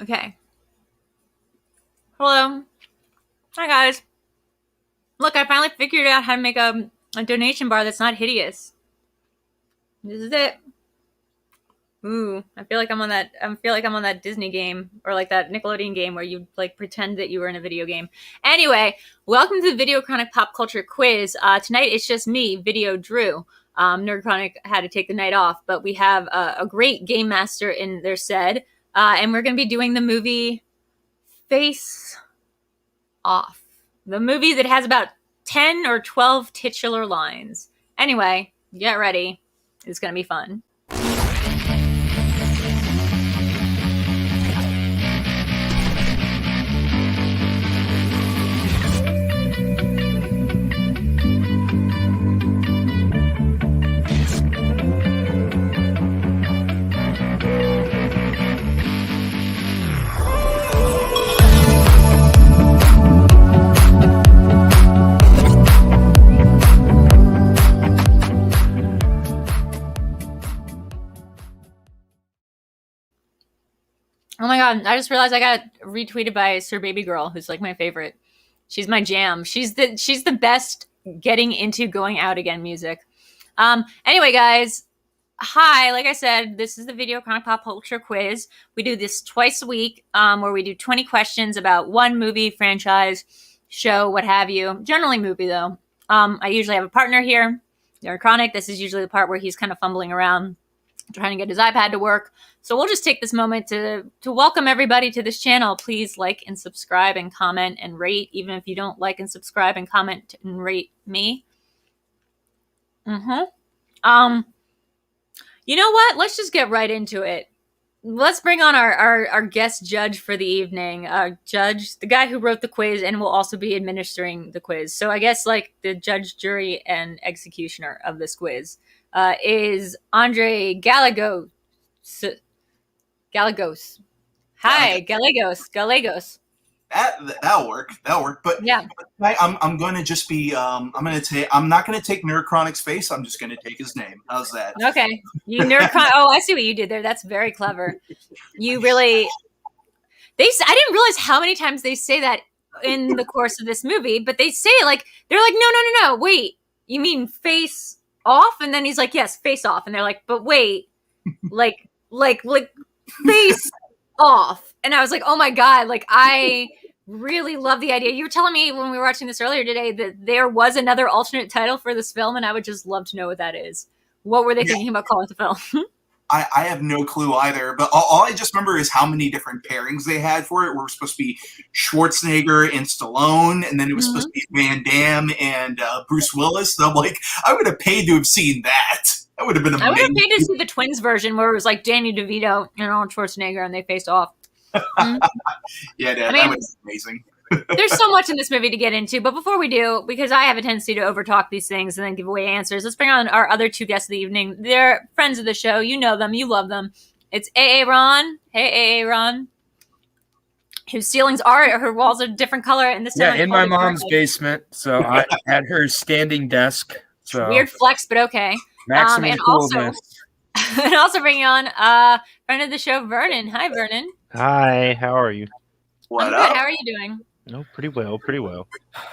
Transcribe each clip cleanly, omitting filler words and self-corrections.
Okay. Hello. Hi, guys. Look, I finally figured out how to make a donation bar that's not hideous. This is it. Ooh, I feel like I'm on that Disney game or like that Nickelodeon game where you like pretend that you were in a video game. Anyway, welcome to the VideoChronic Pop Culture Quiz. Tonight it's just me, VideoDrew. NerdChronic had to take the night off, but we have a great game master in their stead, and we're going to be doing the movie Face Off. The movie that has about 10 or 12 titular lines. Anyway, get ready. It's going to be fun. Oh my god, I just realized I got retweeted by Sir Baby Girl, who's like my favorite. She's my jam. She's the best getting into going out again music. Anyway, guys, hi. Like I said, this is the VideoChronic Pop Culture Quiz. We do this twice a week, where we do 20 questions about one movie, franchise, show, what have you. Generally movie, though. I usually have a partner here, NerdChronic. This is usually the part where he's kind of fumbling around, trying to get his iPad to work. So we'll just take this moment to welcome everybody to this channel. Please like and subscribe and comment and rate, even if you don't like and subscribe and comment and rate me. You know what? Let's just get right into it. Let's bring on our guest judge for the evening. Judge, the guy who wrote the quiz and will also be administering the quiz. So I guess like the judge, jury, and executioner of this quiz is Andre Gallegos. Hi, Gallegos. That'll work. But yeah, I'm going to just be. I'm not going to take NerdChronic's face. I'm just going to take his name. How's that? Okay, you NerdChronic. Oh, I see what you did there. That's very clever. You really. I didn't realize how many times they say that in the course of this movie, but they say it like they're like, no. Wait, you mean face off? And then he's like, yes, face off. And they're like, but wait, like face off. And I was like, oh my god, like I really love the idea. You were telling me when we were watching this earlier today that there was another alternate title for this film, and I would just love to know what that is. What were they thinking about calling the film? I have no clue either, but all I just remember is how many different pairings they had for it. Were supposed to be Schwarzenegger and Stallone, and then it was supposed to be Van Damme and Bruce Willis. So I'm like, I would have paid to have seen that. That would have been amazing. I would have paid to see the twins version where it was like Danny DeVito and Arnold Schwarzenegger and they faced off. Yeah, that would be amazing. There's so much in this movie to get into, but before we do, because I have a tendency to overtalk these things and then give away answers, let's bring on our other two guests of the evening. They're friends of the show. You know them. You love them. It's AA Ron. Hey, AA Ron. Whose ceilings are, her walls are different color. And this time in my mom's basement. So I had her standing desk. So weird flex, but okay. Maximum coolness. And also bringing on friend of the show, Vernon. Hi, Vernon. Hi, how are you? I'm good. How are you doing? No, pretty well.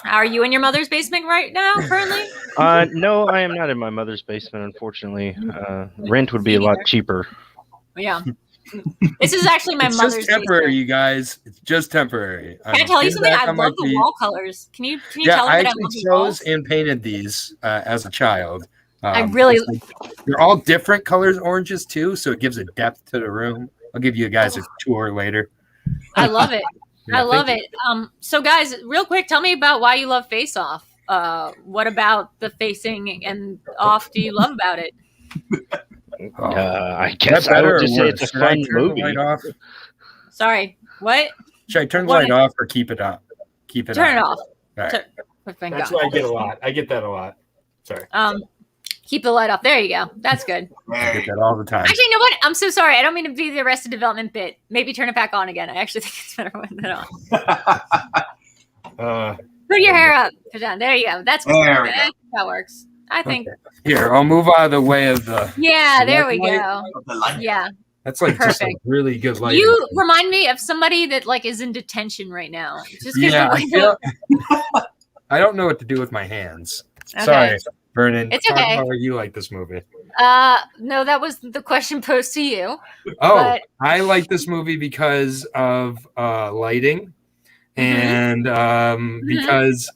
Are you in your mother's basement right now, currently? No, I am not in my mother's basement, unfortunately. Rent would be a lot cheaper. Yeah. This is actually my mother's just temporary, basement. You guys. It's just temporary. Can I tell you something? I love the wall colors. Can you tell me that I love the walls? I chose and painted these as a child. I really... They're all different colors, oranges too, so it gives a depth to the room. I'll give you guys a tour later. I love it. I love it. So guys, real quick, tell me about why you love Face Off. What about the facing and off do you love about it? I guess I would just say it's a fun movie. Sorry, what? Should I turn the light off or keep it up? Keep it turn up. It off. Right. That's what I get a lot. I get that a lot. Sorry. Keep the light off. There you go. That's good. I get that all the time. Actually, you know what? I'm so sorry. I don't mean to be the Arrested Development bit. Maybe turn it back on again. I actually think it's better when it's on. Put your hair up. Put it down. There you go. That's good. That works. I think. Okay. Here, I'll move out of the way of the. Yeah, there we go. Yeah. That's like just like Perfect. really good lighting. You remind me of somebody that like is in detention right now. Just Yeah, the I don't know what to do with my hands. Okay. Sorry, Vernon. It's okay. How you like this movie? No, that was the question posed to you. Oh, but... I like this movie because of lighting, and because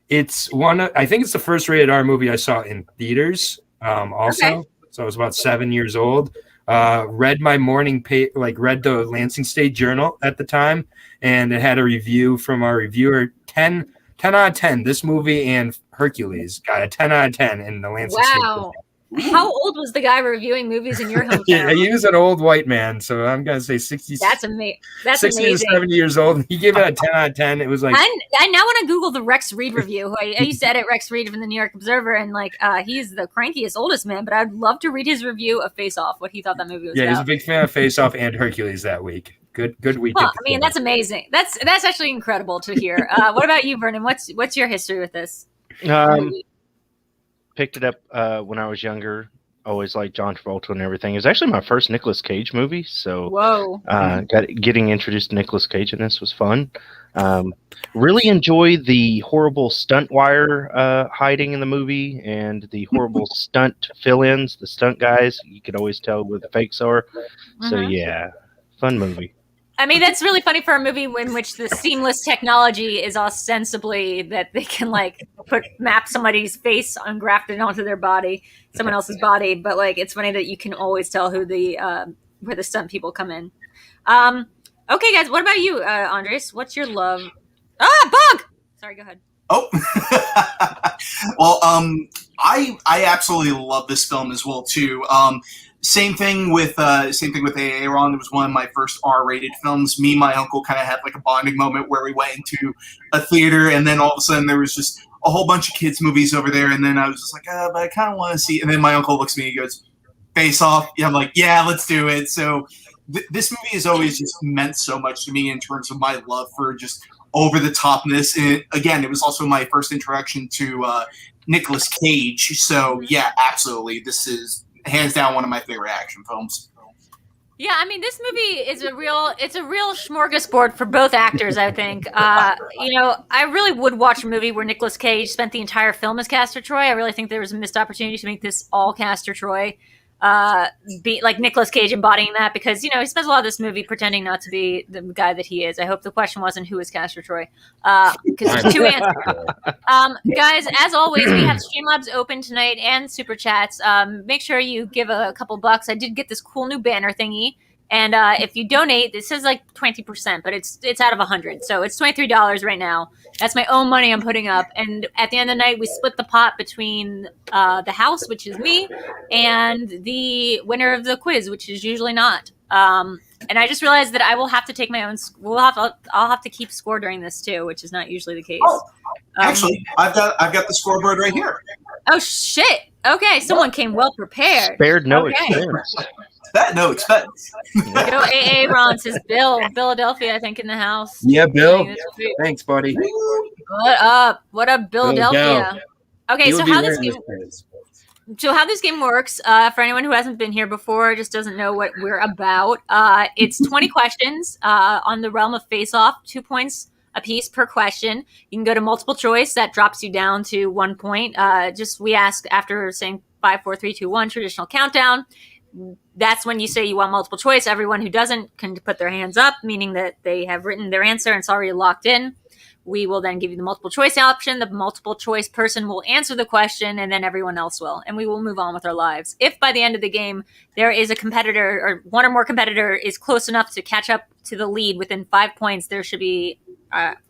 it's I think it's the first rated R movie I saw in theaters. Also, so I was about 7 years old. Read my morning read the Lansing State Journal at the time, and it had a review from our reviewer. 10 out of 10. This movie and Hercules got a 10 out of 10 in the Lansing State Journal. How old was the guy reviewing movies in your hometown? Yeah, he was an old white man, so I'm gonna say 60. That's 60 to 70 years old. He gave it a 10 out of 10. It was like I now want to Google the Rex Reed review. I used to edit Rex Reed from the New York Observer, and he's the crankiest oldest man. But I'd love to read his review of Face Off. What he thought that movie was. Yeah, he's a big fan of Face Off and Hercules that week. Good week. Well, I mean, that's amazing. That's actually incredible to hear. What about you, Vernon? What's your history with this? Picked it up when I was younger. Always liked John Travolta and everything. It was actually my first Nicolas Cage movie, so getting introduced to Nicolas Cage in this was fun. Really enjoy the horrible stunt wire hiding in the movie and the horrible stunt fill-ins, the stunt guys. You could always tell where the fakes are. So yeah, fun movie. I mean, that's really funny for a movie in which the seamless technology is ostensibly that they can map somebody's face ungrafted onto their body, someone else's body. But it's funny that you can always tell who where the stunt people come in. Okay, guys, what about you, Andres? What's your love? Bug! Sorry, go ahead. Oh, well, I absolutely love this film as well too. Same thing with Aaron. It was one of my first R-rated films. Me and my uncle kind of had a bonding moment where we went into a theater, and then all of a sudden there was just a whole bunch of kids' movies over there, and then I was just like, but I kind of want to see. And then my uncle looks at me and goes, "Face Off." Yeah, I'm like, "Yeah, let's do it." So this movie has always just meant so much to me in terms of my love for just over the topness. And again, it was also my first introduction to Nicolas Cage. So yeah, absolutely, this is hands down one of my favorite action films. Yeah, I mean, this movie is a real smorgasbord for both actors, I think. I really would watch a movie where Nicolas Cage spent the entire film as Castor Troy. I really think there was a missed opportunity to make this all Castor Troy. Be like Nicolas Cage embodying that, because he spends a lot of this movie pretending not to be the guy that he is. I hope the question wasn't who is Castor Troy, because there's two answers. Guys, as always, we have Streamlabs open tonight and super chats. Make sure you give a couple bucks. I did get this cool new banner thingy, and if you donate, it says 20%, but it's out of 100, so it's $23 right now. That's my own money I'm putting up. And at the end of the night, we split the pot between the house, which is me, and the winner of the quiz, which is usually not. And I just realized that I will have to take my own. I'll have to keep score during this too, which is not usually the case. Oh, actually, I've got the scoreboard right here. Oh shit! Okay, someone came well prepared. Spared no expense. That no expense. Go AA Ron says Philadelphia, I think, in the house. Yeah, Bill. Thanks, buddy. What up? What up, Philadelphia? Okay, so how this game works, for anyone who hasn't been here before, just doesn't know what we're about, it's 20 questions on the realm of face-off, 2 points a piece per question. You can go to multiple choice. That drops you down to 1 point. We ask after saying 5, 4, 3, 2, 1, traditional countdown. That's when you say you want multiple choice. Everyone who doesn't can put their hands up, meaning that they have written their answer and it's already locked in. We will then give you the multiple choice option. The multiple choice person will answer the question, and then everyone else will. And we will move on with our lives. If by the end of the game there is a competitor or one or more competitor is close enough to catch up to the lead within 5 points, there should be,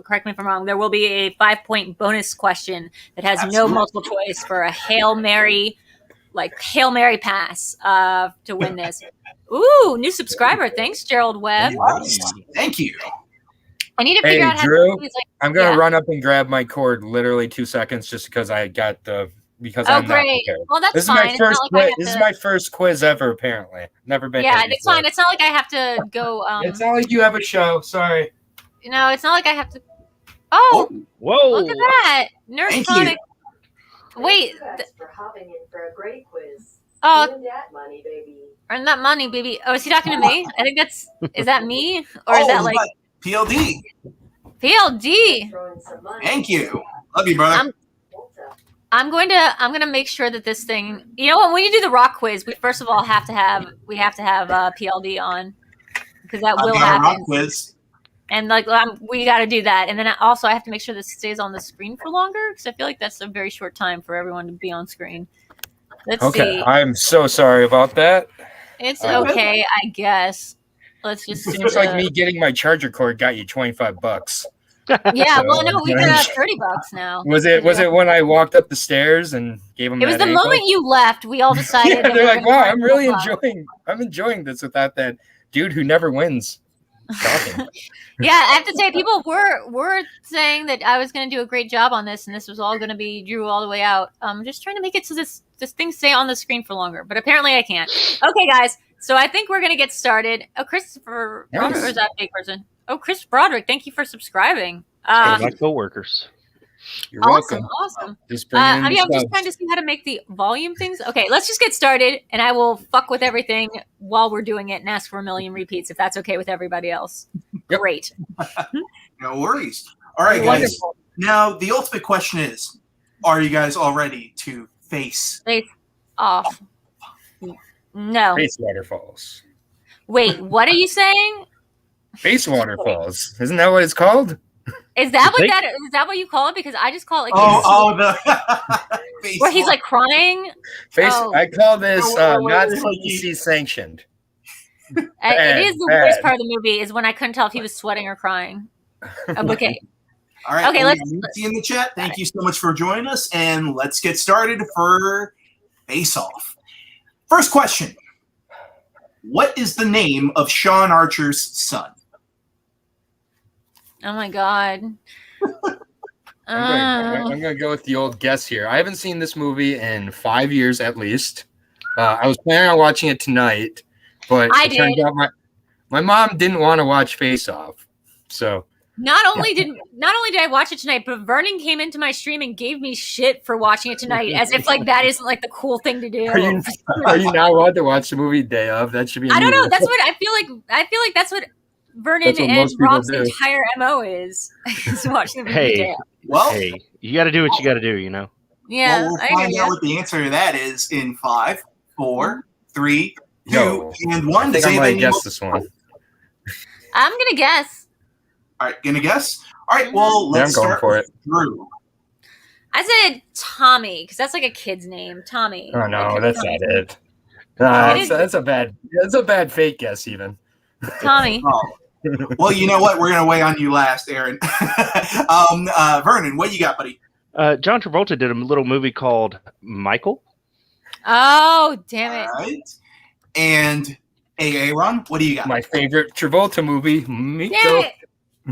correct me if I'm wrong, there will be a 5-point bonus question that has no multiple choice for a Hail Mary pass to win this. Ooh, new subscriber. Thanks, Gerald Webb. Thank you. I need to figure out how Drew, to I'm going to run up and grab my cord literally 2 seconds just because I got because I'm not prepared. Well, that's this fine. Is my first quiz. This is my first quiz ever, apparently. Never been. Yeah, it's fine. It's not like I have to go. It's not like you have a show. Sorry. No, it's not like I have to. Oh, whoa! Look at that, NerdChronic. Wait. Thanks for hopping in for a great quiz. Oh, Doing that money, baby. Earn that money, baby. Oh, is he talking to me? I think is that me? Or is that like PLD? PLD. Thank you. Love you, brother. I'm gonna make sure that this thing, you know what, when you do the rock quiz, we first of all have to have PLD on, because that will happen. Rock quiz. And like we got to do that, and then also I have to make sure this stays on the screen for longer, because I feel like that's a very short time for everyone to be on screen. Let's see. I'm so sorry about that. It's okay, I guess. Let's just. It looks like me getting my charger cord got you $25. Yeah, so, well, no, we got $30 now. Was it when I walked up the stairs and gave them? It was the moment you left. We all decided. Yeah, they're like, "Wow, I'm really enjoying this without that dude who never wins." Yeah, I have to say, people were saying that I was going to do a great job on this, and this was all going to be Drew all the way out. I'm just trying to make it so this thing stay on the screen for longer, but apparently I can't. Okay, guys, so I think we're going to get started. Oh, Christopher, or is that a fake person? Oh, Chris Broderick, thank you for subscribing. My coworkers. You're welcome. Awesome. I'm just trying to see how to make the volume things. Okay, let's just get started, and I will fuck with everything while we're doing it and ask for a million repeats if that's okay with everybody else. Yep. Great. No worries. All right, guys. Wonderful. Now, the ultimate question is, are you guys all ready to face off? No. Face waterfalls. Wait, what are you saying? Face waterfalls. Isn't that what it's called? Is that what you call it? Because I just call it like where he's like crying. I call this not CDC sanctioned. It is the worst part of the movie is when I couldn't tell if he was sweating or crying. Okay. All right. Okay, let's see in the chat. Thank you so much for joining us, and let's get started for Face Off. First question. What is the name of Sean Archer's son? Oh my God. I'm going to go with the old guess here. I haven't seen this movie in 5 years at least. I was planning on watching it tonight, but it turns out my mom didn't want to watch Face Off. So not only did I watch it tonight, but Vernon came into my stream and gave me shit for watching it tonight, as if like that isn't like the cool thing to do. Are you not allowed to watch the movie day of? That should be. I don't know. That's what I feel like. That's what Vernon and Rob's entire MO is watching the movie day of. Well, hey, you got to do what you got to do, you know. Yeah, we'll find out what the answer to that is in 5, 4, 3, 2, and 1. I think I might guess this one. I'm gonna guess. All right, gonna guess. All right, well, let's start with Drew. I said Tommy because that's like a kid's name, Tommy. Oh no, that's not it. That's a bad fake guess, even. Tommy. Well, you know what? We're gonna weigh on you last, Aaron. Vernon, what you got, buddy? John Travolta did a little movie called Michael. Oh, damn it! All right. And Aaron, what do you got? My favorite Travolta movie, Miko.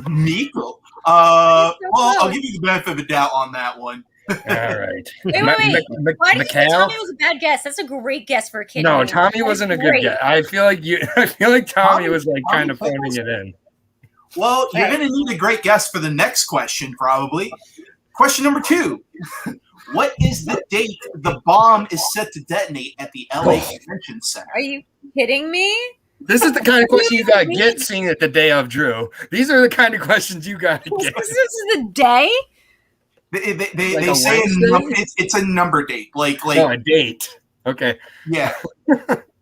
Miko. Well, I'll give you the benefit of the doubt on that one. All right. Wait. Why did you say Tommy was a bad guess? That's a great guess for a kid. No, Tommy wasn't a good guess. I feel like Tommy was like kind of phoning it in. Well, you're going to need a great guess for the next question, probably. Question number 2. What is the date the bomb is set to detonate at the LA Convention Center? Are you kidding me? This is the kind of question you got to get seeing it the day of, Drew. These are the kind of questions you got to get. This is the day? They say it's a number date. Like a date. Okay. Yeah.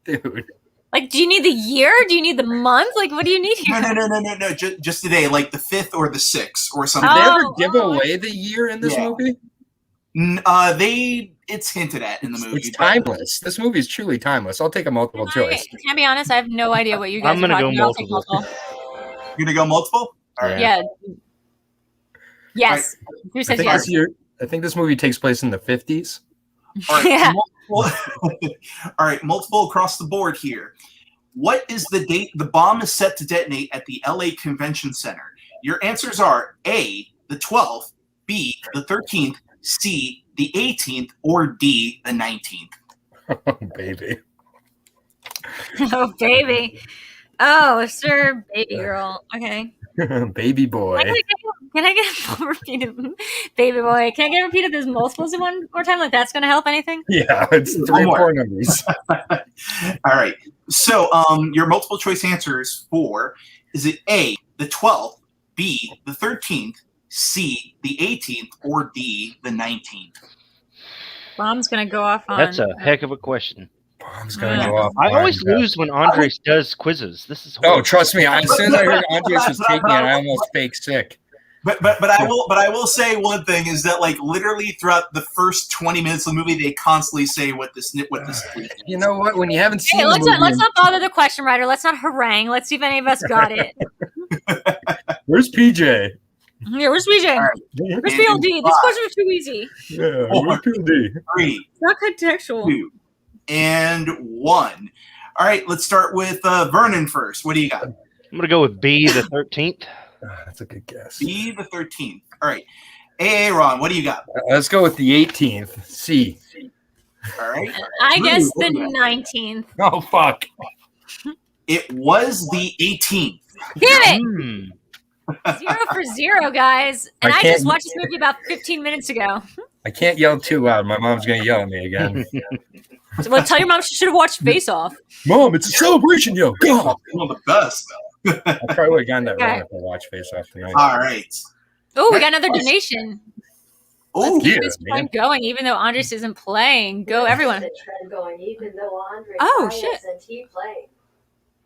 Dude. Like, do you need the year? Do you need the month? Like, what do you need here? No. Just today, like the 5th or the 6th or something. Did they ever give away the year in this movie? It's hinted at in the movie. It's timeless. This movie is truly timeless. I'll take a multiple choice. Can I be honest? I have no idea what you guys are talking about. I'm going to go multiple. You're going to go multiple? All right. Yeah. Yes. Who says yes? I think this movie takes place in the 50s. All right. All right. Multiple across the board here. What is the date the bomb is set to detonate at the LA Convention Center? Your answers are A, the 12th, B, the 13th, C, the 18th, or D, the 19th. Oh, baby. Oh, baby. Oh, sir, baby girl. Okay. Baby boy. Can I get a repeat of Baby Boy? Can I get a repeat of this multiples one more time? Like that's going to help anything? Yeah, it's 3 or 4 numbers. All right. So, your multiple choice answers for, is it A, the 12th, B, the 13th, C, the 18th, or D, the 19th? Bomb's going to go off on... That's a heck of a question. Bomb's going to go off. I always lose when Andres does quizzes. This is horrible. Oh, trust me. As soon as I heard Andres was taking it, I almost fake sick. But I will say one thing is that like literally throughout the first 20 minutes of the movie, they constantly say what this. You know what? When you haven't seen the let's movie, not bother the question writer. Let's not harangue. Let's see if any of us got it. Where's PJ? Yeah, where's PJ? Right. Where's PLD? This question was too easy. Yeah, where's PLD? 3, It's not contextual. 2, and 1. All right, let's start with Vernon first. What do you got? I'm gonna go with B, the 13th. That's a good guess. B, the 13th. All right. Ron, what do you got? Let's go with the 18th. C. All right. I guess the 19th. Oh, fuck. It was the 18th. Damn it! 0 for 0, guys. And I just watched this movie about 15 minutes ago. I can't yell too loud. My mom's going to yell at me again. Well, tell your mom she should have watched Face Off. Mom, it's a celebration, yo. Go. One of the best. I probably would have gotten that wrong if I watched Face Off tonight. All right. Oh, we got another donation. Oh, Keep this trend going, even though Andres isn't playing. Go, everyone. Oh, shit.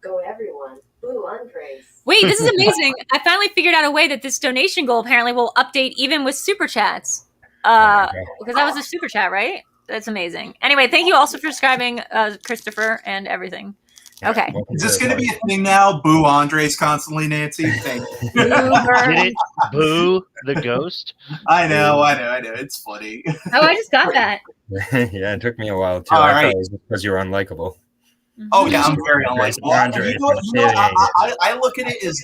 Go, everyone. Boo, Andres. Wait, this is amazing. I finally figured out a way that this donation goal apparently will update even with super chats. Because that was a super chat, right? That's amazing. Anyway, thank you also for subscribing, Christopher, and everything. Okay. Is this going to be a thing now? Boo Andres constantly, Nancy? Thank you. Did it? Boo the ghost? I know. It's funny. Oh, I just got that. Yeah, it took me a while, too. All I right. thought it was because you were unlikable. Oh yeah, I'm very unlikable. Andres. I look at it as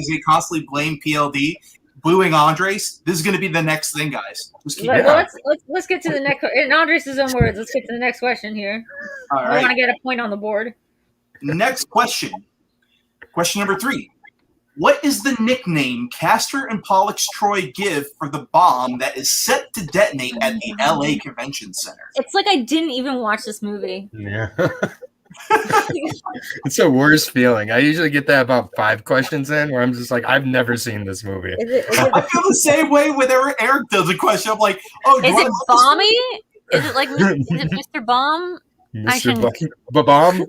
they constantly blame PLD, booing Andres. This is going to be the next thing, guys. Let's get to the next. In Andres' own words, let's get to the next question here. All I right. want to get a point on the board. Next question. Question number 3. What is the nickname Castor and Pollux Troy give for the bomb that is set to detonate at the LA Convention Center? It's like I didn't even watch this movie. Yeah. It's the worst feeling. I usually get that about 5 questions in where I'm just like, I've never seen this movie. I feel the same way whenever Eric does a question. I'm like, oh, is it Bomby? Is it like is it Mr. Bomb? Mr. Bomb?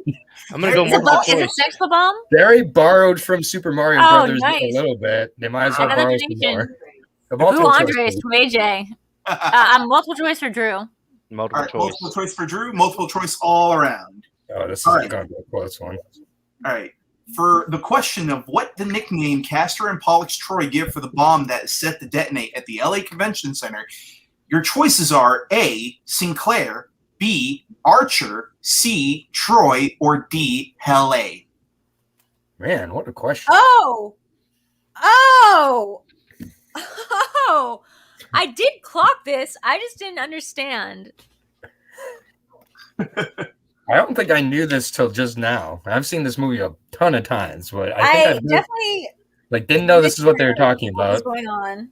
I'm going to go multiple choice. Is it Sex Bomb? They borrowed from Super Mario Brothers nice. a little bit. They might as well Another borrow some donation. more. Ooh, Andres from AJ. Multiple choice for Drew. Multiple choice. Multiple choice for Drew. Multiple choice all around. Oh, this is All right. going to be a close one. All right. For the question of what the nickname Castor and Pollux Troy give for the bomb that is set to detonate at the LA Convention Center, your choices are A, Sinclair, B, Archer, C, Troy, or D, Hell A. Man, what a question. Oh! I did clock this. I just didn't understand. I don't think I knew this till just now. I've seen this movie a ton of times, but I think definitely didn't know this is what they were talking about. What's going on?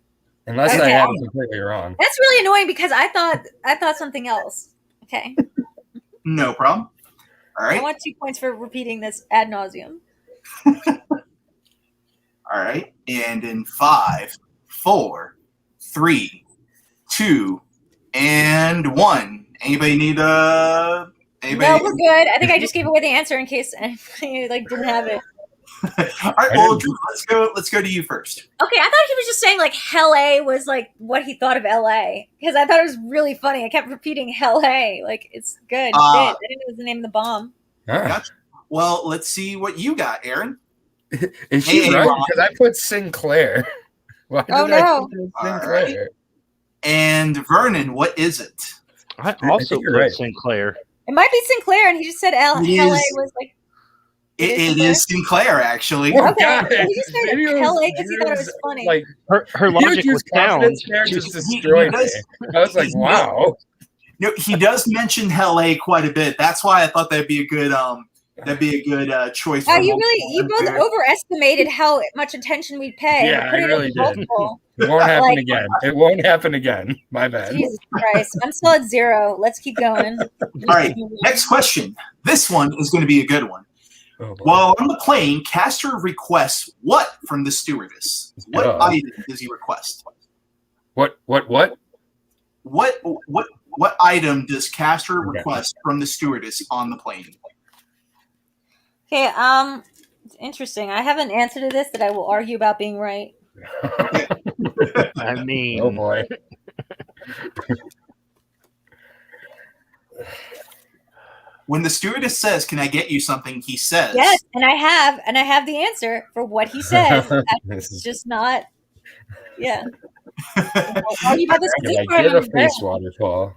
Unless I had it completely wrong. That's really annoying because I thought something else. Okay. No problem. All right. I want 2 points for repeating this ad nauseum. All right. And in 5, 4, 3, 2, and 1. Anybody need anybody? No, we're good. I think I just gave away the answer in case anybody didn't have it. All right, well, Drew, let's go to you first. Okay, I thought he was just saying like Hell A was like what he thought of LA because I thought it was really funny. I kept repeating Hell A, like it's good. I didn't know it was the name of the bomb. Gotcha. Well, let's see what you got, Aaron. Is she right? Because I put Sinclair. Why did I put Sinclair? Right. And Vernon, what is it? I also put Sinclair. It might be Sinclair, and he just said Hell A was like. It is Sinclair, actually. Oh, okay, God. he just said Hell A because he thought it was funny. Like her logic was sound. Just destroyed me. I was like, wow. No, he does mention Hell A quite a bit. That's why I thought that'd be a good That'd be a good choice. Oh, you both overestimated how much attention we'd pay. Yeah, I really did. Multiple. It won't happen again. It won't happen again. My bad. Jesus Christ. I'm still at 0. Let's keep going. All right, next question. This one is going to be a good one. Oh, while on the plane, Castor requests what from the stewardess? What item does he request? What item does Castor request from the stewardess on the plane? Okay, it's interesting. I have an answer to this that I will argue about being right. I mean, oh boy. When the stewardess says, "Can I get you something?" he says, "Yes," and I have the answer for what he says. It's just not. Yeah. I get a face waterfall.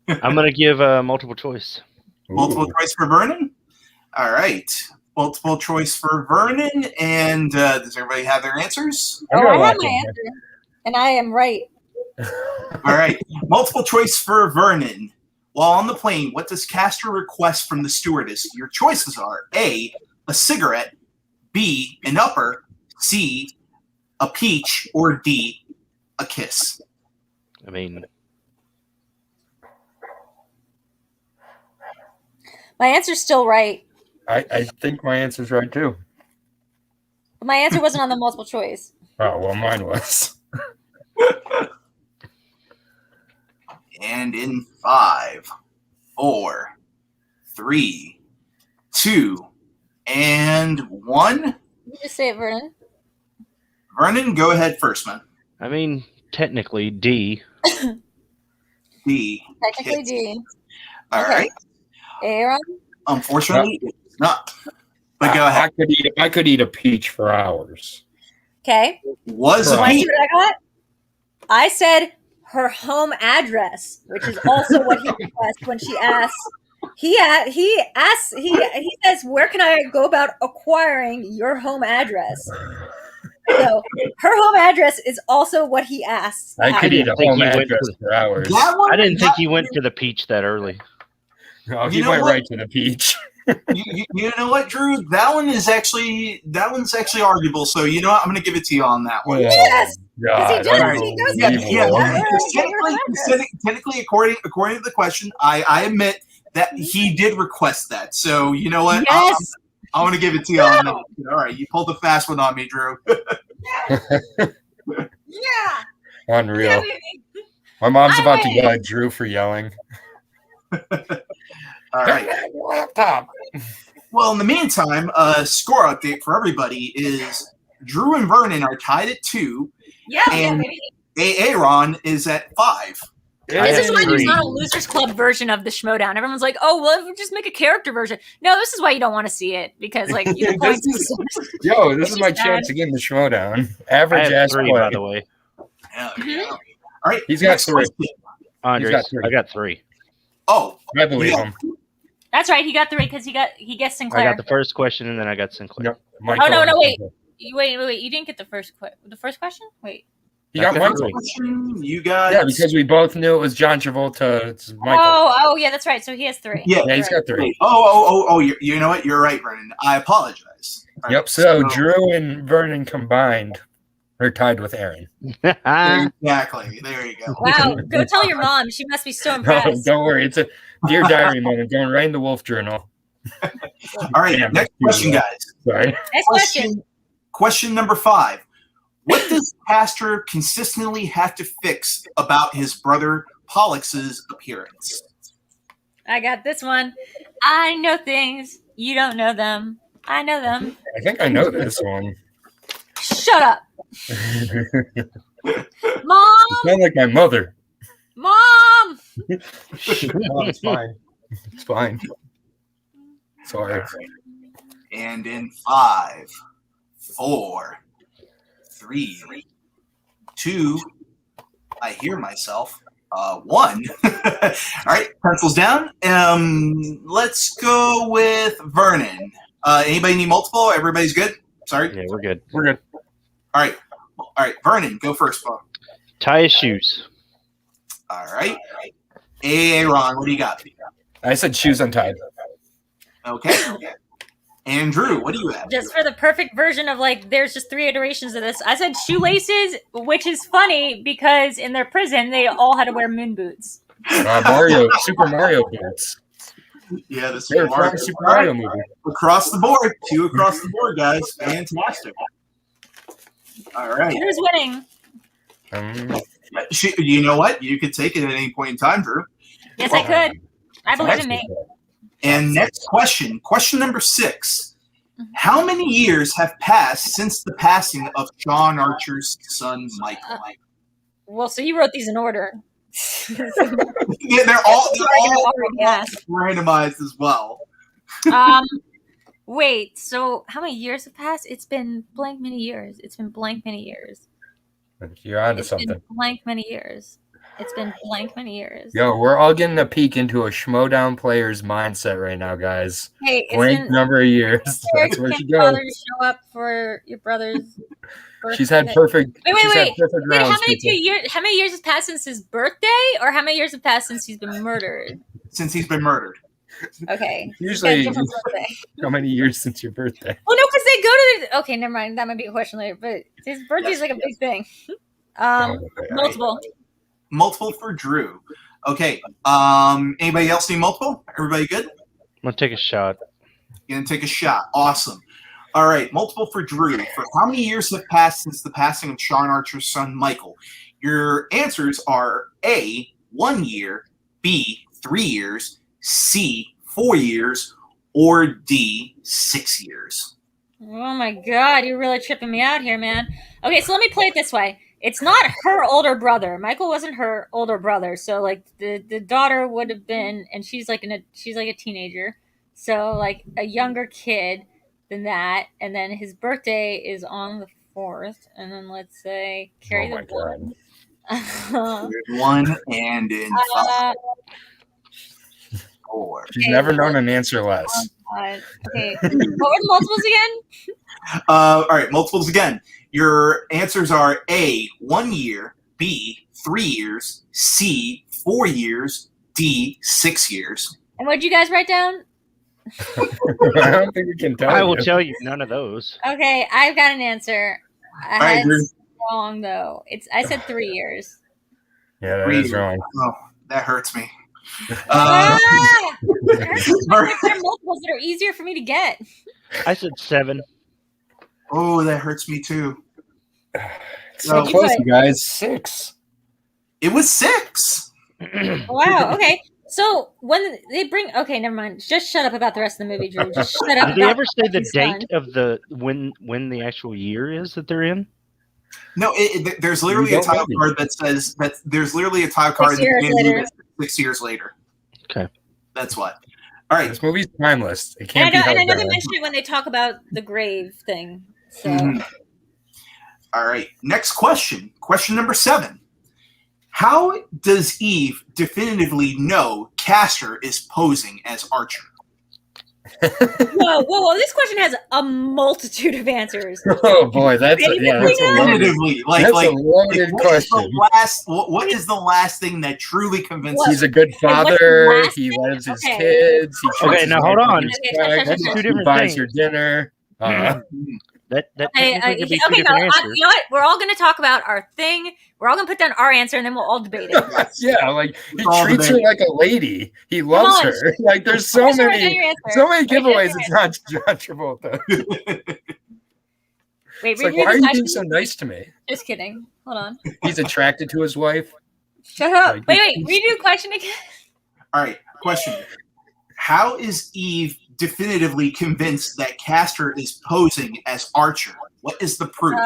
I'm gonna give multiple choice. Multiple choice for Vernon. All right, multiple choice for Vernon, and does everybody have their answers? Oh, I have my answer, and I am right. All right, multiple choice for Vernon. While on the plane, what does Castor request from the stewardess? Your choices are A, a cigarette, B, an upper, C, a peach, or D, a kiss. I mean, my answer's still right. I think my answer's right too. But my answer wasn't on the multiple choice. Oh, well, mine was. And in 5, 4, 3, 2, and 1. You just say it, Vernon. Vernon, go ahead first, man. I mean, technically D. D. Technically D. All right. Aaron? Unfortunately, it's not. But go ahead. I could eat a peach for hours. Okay. Was a Want to peach? see what I got? I said her home address, which is also what he requests when she asks. He says, "Where can I go about acquiring your home address?" So her home address is also what he asks. I could eat a home address for hours. I didn't think he went to the peach that early. No, he went right to the peach. You know what, Drew? That one's actually arguable. So you know what? I'm going to give it to you on that one. Yes. God, Technically, according to the question, I admit that he did request that. So you know what? Yes. I'm going to give it to you on that. All right, you pulled the fast one on me, Drew. Yeah. Unreal. My mom's about to yell at Drew for yelling. All right. Well, in the meantime, score update for everybody is Drew and Vernon are tied at 2. Yeah, and Aaron is at 5. This is why there's not a Losers Club version of the Schmoedown. Everyone's like, "Oh, well, just make a character version." No, this is why you don't want to see it, because like this is my chance to get in the Schmoedown. Average ass 3, by the way. Yeah. All right, he's got 3. Andres, I got 3. Oh, I believe him. That's right. He got 3 because he guessed Sinclair. I got the first question, and then I got Sinclair. Yep. Oh no, wait. Wait! You didn't get the first question. Wait. You got my question. You got because we both knew it was John Travolta. It's Michael. Oh, yeah, that's right. So he has 3. Yeah, he's got 3. Oh! You know what? You're right, Vernon. I apologize. Yep. So Drew and Vernon combined are tied with Aaron. Exactly. There you go. Wow. Go tell your mom. She must be so impressed. No, don't worry. It's a Dear Diary moment. Going right in the Wolf Journal. All right. Next question, guys. Sorry. Next question. Question number 5. What does Castor consistently have to fix about his brother Pollux' appearance? I got this one. I know things. You don't know them. I know them. I think I know this one. Shut up. Mom! You sound like my mother. Mom! It's fine. It's fine. Sorry. And in 5, 4, 3, 2, I hear myself. 1. All right, pencils down. Let's go with Vernon. Anybody need multiple? Everybody's good? Sorry? Yeah, we're good. We're good. All right, Vernon, go first, bro. Tie his shoes. All right. Aaron, what do you got? I said shoes untied. Okay. And Drew, what do you have? Just for the perfect version of like, there's just 3 iterations of this. I said shoelaces, which is funny because in their prison they all had to wear moon boots. Super Mario boots. Yeah, the Super Mario movie. Across the board, 2 across the board, guys. Fantastic. All right. Who's winning? You know what? You could take it at any point in time, Drew. Yes, I could. I believe in me. And next question number 6. How many years have passed since the passing of Sean Archer's son, Michael? Well, so you wrote these in order. Yeah, they're all randomized as well. Wait, so how many years have passed? It's been blank many years. You're onto It's something. been blank many years. It's been blank many years. Yo, we're all getting a peek into a Schmoedown player's mindset right now, guys. Hey, Blank number of years. That's where she goes. To show up for your brother's birthday. She's had perfect. Wait, rounds, how many years has passed since his birthday, or how many years have passed since he's been murdered? Since he's been murdered. Okay. Usually, how many years since your birthday? Well, no, because they go to the. Okay, never mind. That might be a question later. But his birthday is like a big thing. Multiple. Multiple for Drew. Okay. Anybody else need multiple? Everybody good? I'm gonna take a shot. You're gonna take a shot. Awesome. All right. Multiple for Drew. For how many years have passed since the passing of Sean Archer's son, Michael? Your answers are A, 1 year, B, 3 years, C, 4 years, or D, 6 years. Oh my God, you're really tripping me out here, man. Okay, so let me play it this way. It's not her older brother. Michael wasn't her older brother. So like the daughter would have been, and she's like a teenager. So like a younger kid than that. And then his birthday is on the 4th. And then let's say carry the 1. 1 and in 5. 4. She's never known an answer less. Okay. What were the multiples again? All right, multiples again. Your answers are A, 1 year, B, 3 years, C, 4 years, D, 6 years. And what did you guys write down? I don't think we can tell I will tell you none of those. Okay, I've got an answer. I agree. Wrong though. I said 3 years. Yeah, that is wrong. Oh, that hurts me. Multiples that are easier for me to get. I said 7. Oh, that hurts me too. So close, you guys. 6. It was 6. Wow. Okay. So when they bring, okay, never mind. Just shut up about the rest of the movie, Drew. Just shut up. Did they ever say the date of the when the actual year is that they're in? No, there's literally a title card that says that there's literally a title card that 6 years later. Okay, that's what. All right, this movie's timeless. It can't and be. I know they mention it when they talk about the grave thing. So, all right. Next question. Question number 7. How does Eve definitively know Castor is posing as Archer? Whoa! This question has a multitude of answers. Oh boy, that's a loaded question. What is the last thing that truly convinces? He's a good father. He loves his kids. Okay, now hold on. That's 2 different things. Buys your dinner. That could be 2 different answers. You know what? We're all going to talk about our thing. We're all going to put down our answer, and then we'll all debate it. Yeah, like he treats her like a lady. He loves her. Like there's so many giveaways. It's not John Travolta. Wait, like, why are you being so nice to me? Just kidding. Hold on. He's attracted to his wife. Shut up. Like, wait. Redo the question again. All right. Question. How is Eve definitively convinced that Castor is posing as Archer? What is the proof?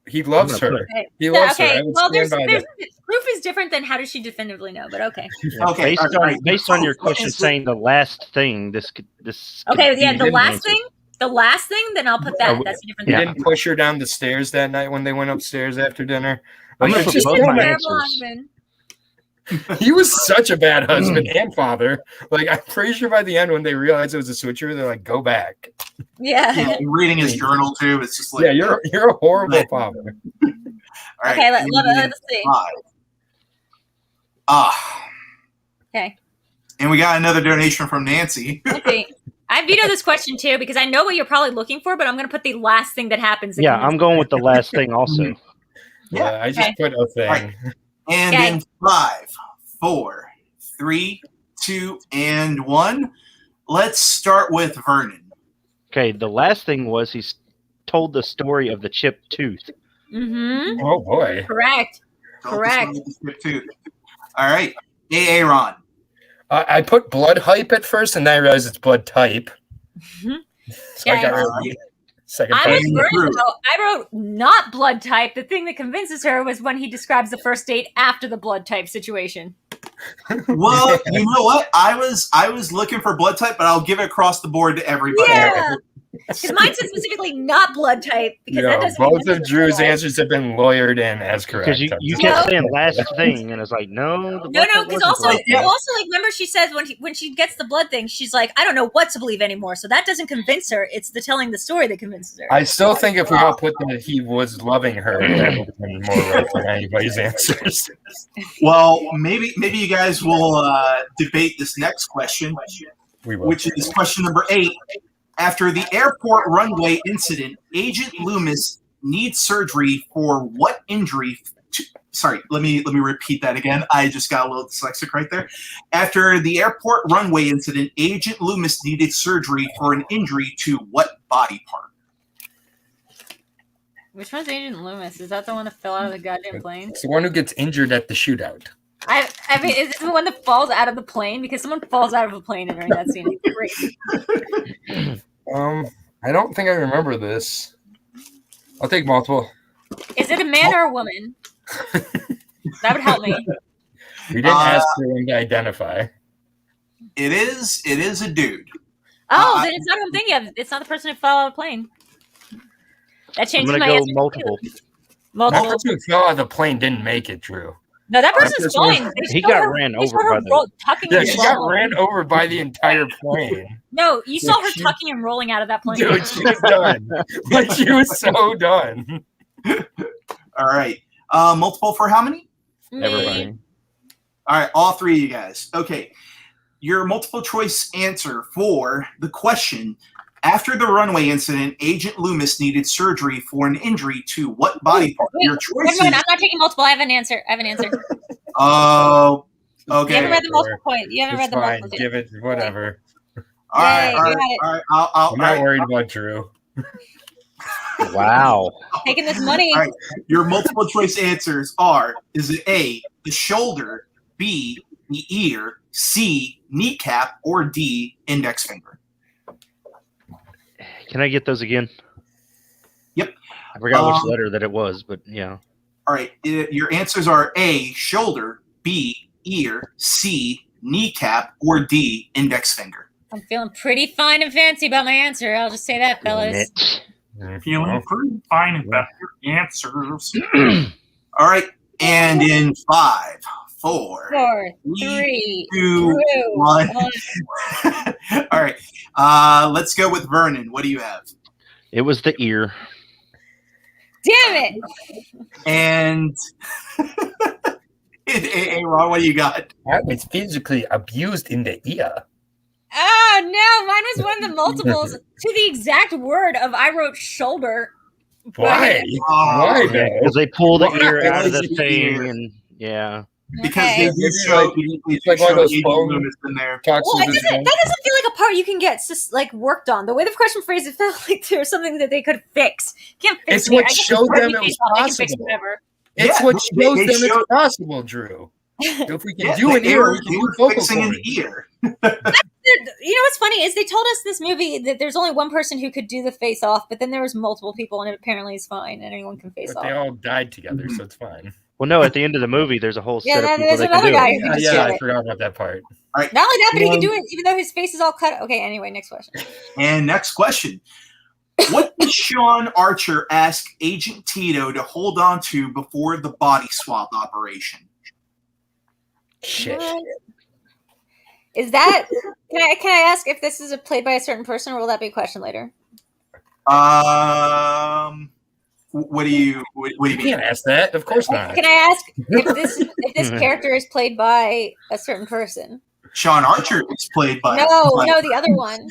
He loves her. Okay. He loves her. Well, proof is different than how does she definitively know, but okay. Okay. Based on your question saying the last thing, this. Okay, yeah, the last thing. The last thing, then I'll put that. That's a different thing. He didn't push her down the stairs that night when they went upstairs after dinner. I'm going to put both my answers. He was such a bad husband and father. Like, I'm pretty sure by the end, when they realized it was a switcher, they're like, "Go back." Yeah. Reading his journal too. It's just like, yeah, you're a horrible father. All right, okay, let's see. Okay. And we got another donation from Nancy. Okay. I veto this question too because I know what you're probably looking for, but I'm going to put the last thing that happens. Yeah, I'm going with the last thing also. Yeah, I just put a thing. Right. And in 5, 4, 3, 2, and 1, let's start with Vernon. Okay, the last thing was he told the story of the chipped tooth. Mm-hmm. Oh boy. Correct. Correct. All right, Aaron. I put blood hype at first, and then I realized it's blood type. Mm-hmm. So I got rid of the second I part. I wrote not blood type. The thing that convinces her was when he describes the first date after the blood type situation. Well, you know what? I was looking for blood type, but I'll give it across the board to everybody. Yeah. Because mine said specifically not blood type. Because that doesn't both of Drew's answers have been lawyered in as correct. Because you kept saying last thing, and it's like, no. Because also, remember she says when she gets the blood thing, she's like, I don't know what to believe anymore. So that doesn't convince her. It's the telling the story that convinces her. I still think if we all put that he was loving her, that would have been more right than anybody's answers. Well, maybe you guys will debate this next question, which is question number 8. After the airport runway incident, Agent Loomis needs surgery for what injury? Sorry, let me repeat that again. I just got a little dyslexic right there. After the airport runway incident, Agent Loomis needed surgery for an injury to what body part? Which one's Agent Loomis? Is that the one that fell out of the goddamn plane? It's the one who gets injured at the shootout. I mean, is it the one that falls out of the plane? Because someone falls out of a plane during that scene. It's great. I don't think I remember this. I'll take multiple. Is it a man or a woman? That would help me. We didn't ask for him to identify. It is a dude. Oh, then it's not who I'm thinking of. It's not the person who fell out of a plane. That changes my answer. Multiple. That person who fell out of the plane didn't make it, Drew. No, that person's fine. He got ran over by the... she got ran over by the entire plane. No, you saw her tucking and rolling out of that plane. Dude, she was done. Like, she was so done. All right. Multiple for how many? Everybody. All right, all 3 of you guys. Okay. Your multiple choice answer for the question: after the runway incident, Agent Loomis needed surgery for an injury to what body part? Your choice. I'm not taking multiple. I have an answer. Oh, okay. You haven't read the multiple point. You haven't read the multiple. Give it whatever. All right. I'm not worried about Drew. Wow. Taking this money. All right. Your multiple choice answers are: is it A, the shoulder, B, the ear, C, kneecap, or D, index finger? Can I get those again? Yep. I forgot which letter that it was, but yeah. All right. Your answers are A, shoulder, B, ear, C, kneecap, or D, index finger. I'm feeling pretty fine and fancy about my answer. I'll just say that, fellas. Feeling pretty fine about your answers. All right. And in 5, 4, 3, 2, 1. All right. Let's go with Vernon. What do you have? It was the ear. Damn it! And hey, Ron, what do you got? I was physically abused in the ear. Oh no, mine was one of the multiples to the exact word of I wrote shoulder. Why? Why? Because they pull the ear out of the thing, and yeah. Because they do show one of those Loomis in there. Well, that doesn't feel like a part you can get worked on. The way the question phrased it felt like there was something that they could fix. Can't fix it's what showed them it was possible. It's what shows them it's possible, Drew. If we can do an ear, we can do vocal an ear. You know what's funny is they told us this movie that there's only one person who could do the face off, but then there was multiple people, and it apparently is fine, and anyone can face off. They all died together, so it's fine. Well, no, at the end of the movie, there's a whole set of people there's that another can do guy it. who I forgot about that part. All right. Not only that, but he can do it even though his face is all cut. Okay, anyway, next question. And next question. What did Sean Archer ask Agent Tito to hold on to before the body swap operation? Shit. Is that can I ask if this is played by a certain person, or will that be a question later? What do you mean? You can't ask that. Of course not. Can I ask if this character is played by a certain person? Sean Archer is played by. No, the other one.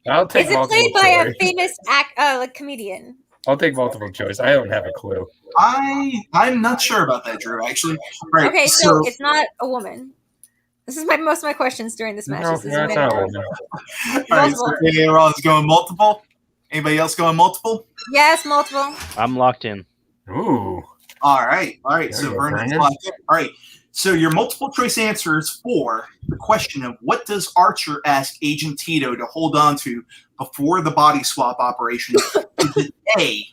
I'll take Is it multiple played by a choice. famous comedian? I'll take multiple choice. I don't have a clue. I'm not sure about that, Drew. Actually, right. Okay, so it's not a woman. This is most of my questions during this match. No, This is it's not a woman. All right, so Aaron's going multiple. Anybody else going multiple? Yes, multiple. I'm locked in. Ooh. All right. There So you go, Vernon's Vernon. locked in. All right. So your multiple choice answers for the question of what does Archer ask Agent Tito to hold on to before the body swap operation? Is it A,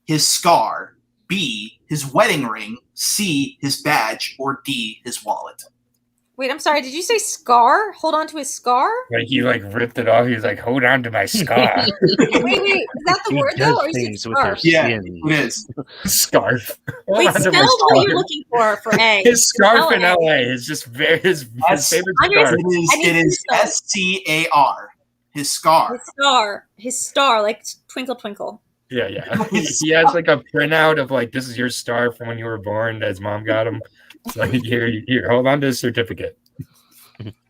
his scar, B, his wedding ring, C, his badge, or D, his wallet? Wait, I'm sorry. Did you say scar? Hold on to his scar? Like he ripped it off. He was like, hold on to my scar. Wait. Is that the He word does though, or you said things with her scarf? Yeah, skin. it is. Scarf. Hold Wait, on to spell my what scarf. you're looking for A. His scarf in Spell LA is just his favorite Andres- scarf. It is SCAR. His scar. His star, like twinkle twinkle. Yeah. He has like a printout of like, this is your star from when you were born that his mom got him. It's like, here, hold on to his certificate.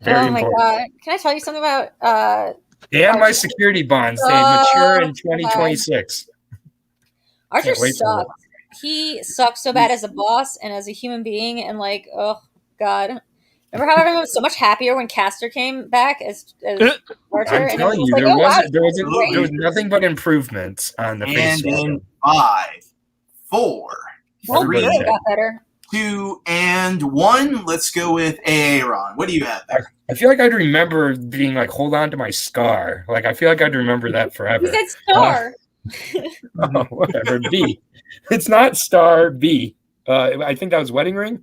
Very Oh my important. god! Can I tell you something about And my security bonds, they mature in 2026. Archer? Can't wait for Sucks. He sucks so bad as a boss and as a human being, and like, oh god. Remember how everyone was so much happier when Castor came back as Archer? I'm and telling it was you, like, there oh, wow, was nothing but improvements on the face. And in 5, 4, well, 3, good, got better. 2, and 1. Let's go with Aaron. What do you have there? I feel like I'd remember being like, hold on to my scar. Like, I feel like I'd remember that forever. You said star. Oh, whatever. B. It's not star B. I think that was wedding ring.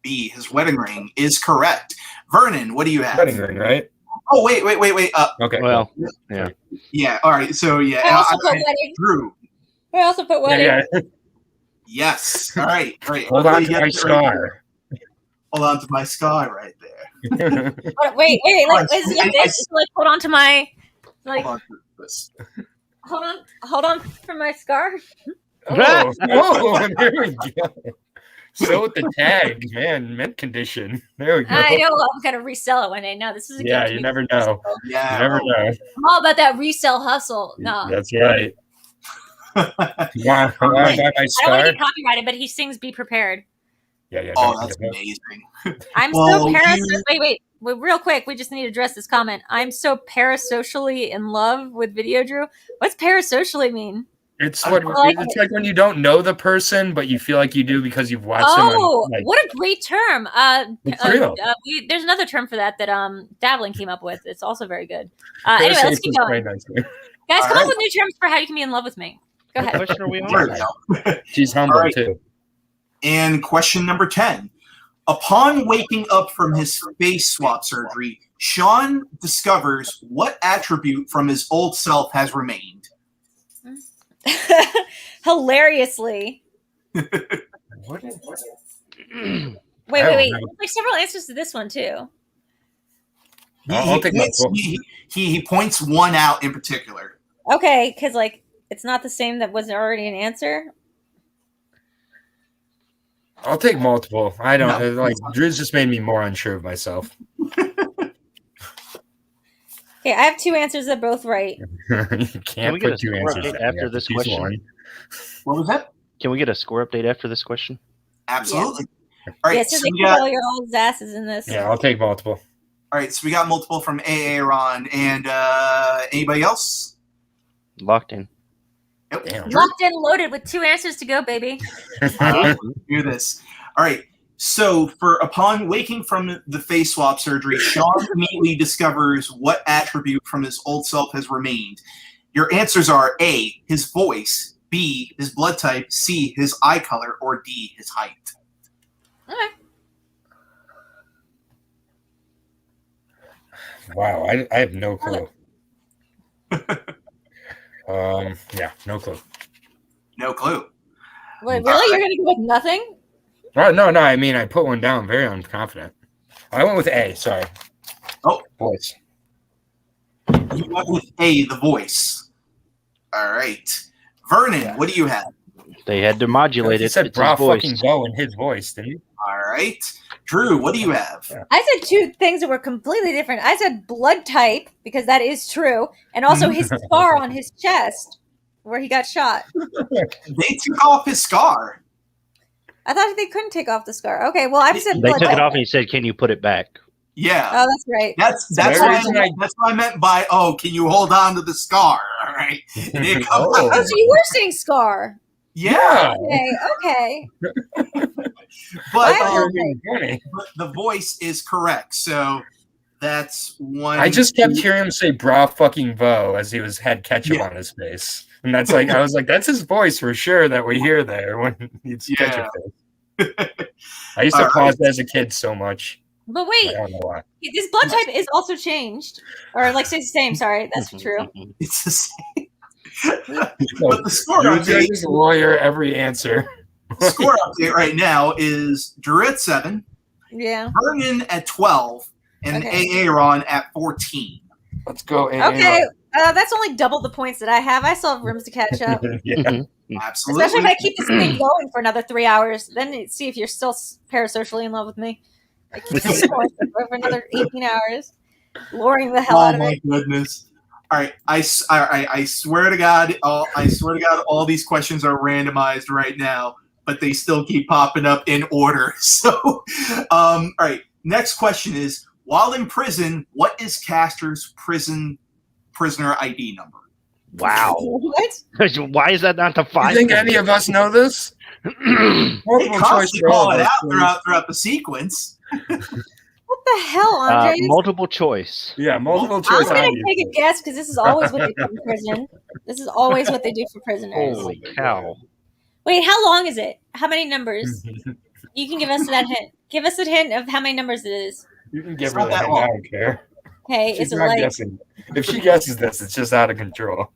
B, his wedding ring is correct. Vernon, what do you have? Wedding ring, right? Oh, wait. Okay. Well, yeah. Yeah, all right. So, yeah. I also put wedding. Drew. I also put wedding. Yeah. Yes. All right. Hold on to my scar. Hold on to my scar right there. Wait. Like, is it like this? It's like, hold on to my. Like, Hold on to this. hold on for my scar. Oh, there we go. So with the tag, man, mint condition. There we go. I know I'm gonna resell it one day. No, this is a Yeah, gift. you never know. Yeah. You never know. I'm all about that resell hustle. No, That's right. Wow, I buy my I don't want scar. to get copyrighted, but he sings "Be Prepared." Yeah. Oh, that's amazing. I'm Well, so you- wait, real quick. We just need to address this comment. I'm so parasocially in love with VideoDrew. What's parasocially mean? It's like when you don't know the person, but you feel like you do because you've watched them. Oh, what a great term! It's real. There's another term for that Dabbling came up with. It's also very good. Parasocial Anyway, let's keep is going. quite nice. Guys, come All up with new terms for how you can be in love with me. Go What ahead. question are we There we on? go. She's humble All right. too. And question number 10. Upon waking up from his face swap surgery, Sean discovers what attribute from his old self has remained. Hilariously. What? Wait. I don't know. There's like several answers to this one too. I'll take multiple. He points one out in particular. Okay, because like it's not the same that was already an answer. I'll take multiple. I don't No. like. Drew's just made me more unsure of myself. Okay, I have two answers that are both right. You can't we get put a two score answers update down. after You have to this choose question? one. What was that? Can we get a score update after this question? Absolutely. All right, Yes, so they we put got, all your old asses in this. Yeah, I'll take multiple. all right, so we got multiple from Aaron and anybody else? Locked in. Yep. Damn. Locked in, loaded with two answers to go, baby. Do this. All right. So, upon waking from the face swap surgery, Sean immediately discovers what attribute from his old self has remained. Your answers are A, his voice, B, his blood type, C, his eye color, or D, his height. Okay. Wow, I have no clue. Yeah, no clue. No clue. Wait, really? You're gonna go with nothing? Oh, no. I mean, I put one down. Very unconfident. I went with A. Sorry. Oh. Voice. You went with A, the voice. All right. Vernon, what do you have? They had to modulate He it. said It's bra his voice. fucking go in his voice, didn't he? All right. Drew, what do you have? I said two things that were completely different. I said blood type, because that is true, and also his scar on his chest where he got shot. They took off his scar. I thought they couldn't take off the scar. Okay, well, I said They blood took type. it off and he said, "Can you put it back?" Yeah. Oh, that's right. That's what I meant by, can you hold on to the scar? All right. Oh, so you were saying scar. Yeah. Okay. But the voice is correct. So that's one. I just kept hearing him say "bra fucking vo" as he had ketchup on his face, and that's like I was like, that's his voice for sure that we hear there when it's ketchup face. I used to pause as a kid so much. But wait, I don't know why. this blood type is also changed, or like it's the same. Sorry, that's true. It's the same. But the score update is a lawyer every answer. The score update right now is Drew at 7, Vernon at 12, and Aaron at 14. Let's go. Okay, that's only double the points that I have. I still have rooms to catch up. Absolutely. Especially if I keep this thing going for another 3 hours. Then see if you're still parasocially in love with me. I keep this going for another 18 hours, luring the hell out of it. Oh my goodness! All right, I swear to God, all these questions are randomized right now, but they still keep popping up in order. So, all right, next question is: while in prison, what is Castor's prisoner ID number? Wow. What? Why is that not the 5? You think any of us know this? They constantly call it out throughout the sequence. What the hell, Andre? Multiple choice. Yeah, multiple choice. I'm going to take a guess because this is always what they do in prison. This is always what they do for prisoners. Holy cow. Wait, how long is it? How many numbers? You can give us that hint. Give us a hint of how many numbers it is. You can give her that hint. I don't care. Okay, She's is it not like... guessing. If she guesses this, it's just out of control.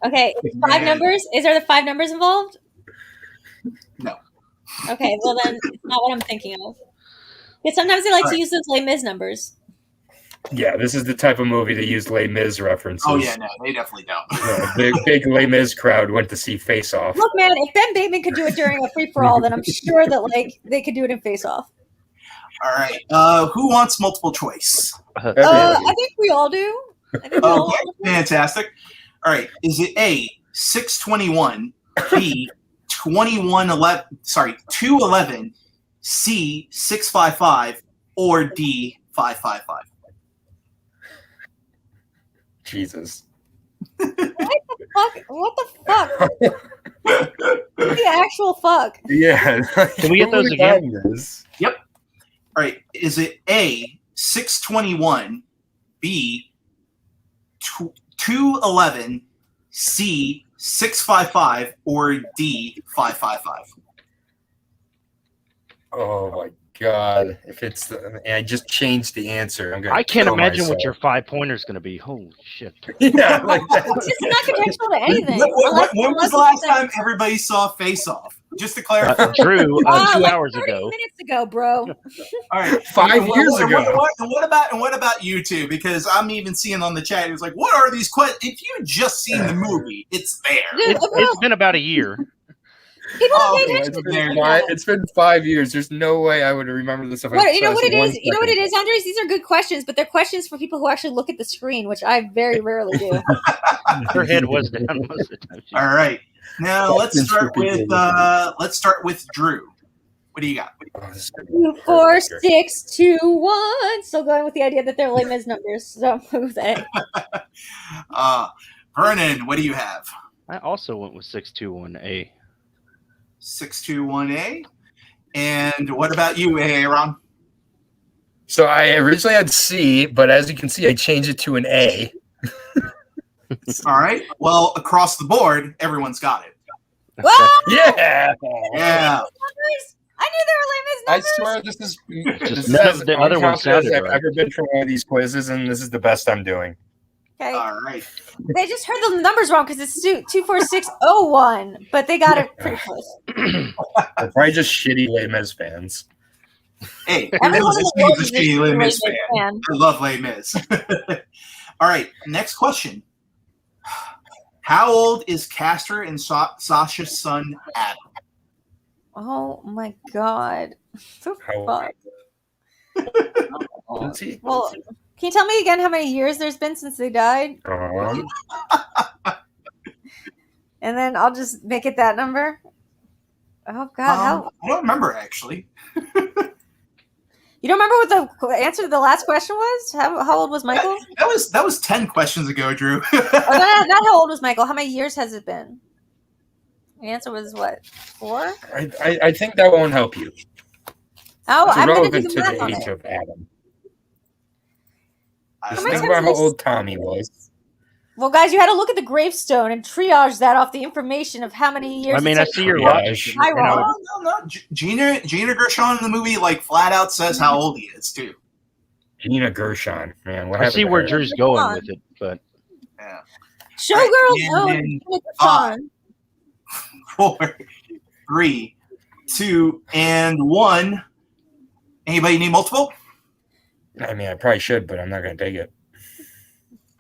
Okay, 5 numbers? Is there the 5 numbers involved? No. Okay, well then, it's not what I'm thinking of. Because sometimes they like to use those Les Mis numbers. Yeah, this is the type of movie to use Les Mis references. Oh yeah, no, they definitely don't. Big Les Mis crowd went to see Face Off. Look, man, if Ben Bateman could do it during a free-for-all, then I'm sure that they could do it in Face Off. All right, who wants multiple choice? I think we all do. Okay, fantastic. All right, is it A, 621, B, 211, C, 655, or D, 555? Jesus. What the fuck? What the actual fuck? Yeah. Can we get those again? Yep. All right, is it A, 621, B, 211, C, 655, or D, 555? Oh my God! If it's I just changed the answer. I can't imagine what your 5-pointer is going to be. Holy shit! Yeah, like that. It's just not contextual to anything. When was the last time everybody saw Face Off? Just to clarify, Drew, 2 like hours 30 ago. minutes ago, bro. All right, 5 years ago. What about you two? Because I'm even seeing on the chat. It was like, what are these questions? If you've just seen the movie, it's there. Dude, It's been about a year. People don't pay attention to this. It's been 5 years. There's no way I would remember this. You know what it is? You know what it is, Andres? These are good questions, but they're questions for people who actually look at the screen, which I very rarely do. Her head was down most of the time. All right, now let's start with Drew. What do you got? 2, 4, 6, 2, 1. Still going with the idea that they're Les Mis numbers. So move that. Vernon, what do you have? I also went with 621A. 621A. And what about you, Aaron? So I originally had C, but as you can see, I changed it to an A. All right. Well, across the board, everyone's got it. Whoa! Yeah. Yeah. I knew they were Les Mis I numbers. swear this is none of the other ones sounded I've right. ever been for one of these quizzes, and this is the best I'm doing. Okay. All right. They just heard the numbers wrong because it's 24601, but they got it pretty close. They're probably just shitty Les Mis fans. Hey, Everyone in the world is a shitty Les Mis a Les Mis fan. I love Les Mis. All right, next question. How old is Castor and Sasha's son, Adam? Oh my god. The How- fuck? Let's see. Well, can you tell me again how many years there's been since they died? And then I'll just make it that number. Oh god, how I don't remember actually. you don't remember what the answer to the last question was? How old was Michael? That was 10 questions ago, Drew. Not how old was Michael. How many years has it been? The answer was what? 4? I think that won't help you. Oh, It's I'm going to irrelevant do to the math the on age it. of Adam. I Just don't think know. about how old Tommy was. Well, guys, you had to look at the gravestone and triage that off the information of how many years. I mean, it I took. see your Yeah, logic. Hi, and I would- Rob. No. Gina Gershon in the movie like flat out says how old he is too. Gina Gershon, man. What I happened see to where her? Drew's going with it, but Yeah. Showgirls, And no, then, Gina Gershon. 4, 3, 2, and 1. Anybody need multiple? I mean, I probably should, but I'm not going to take it.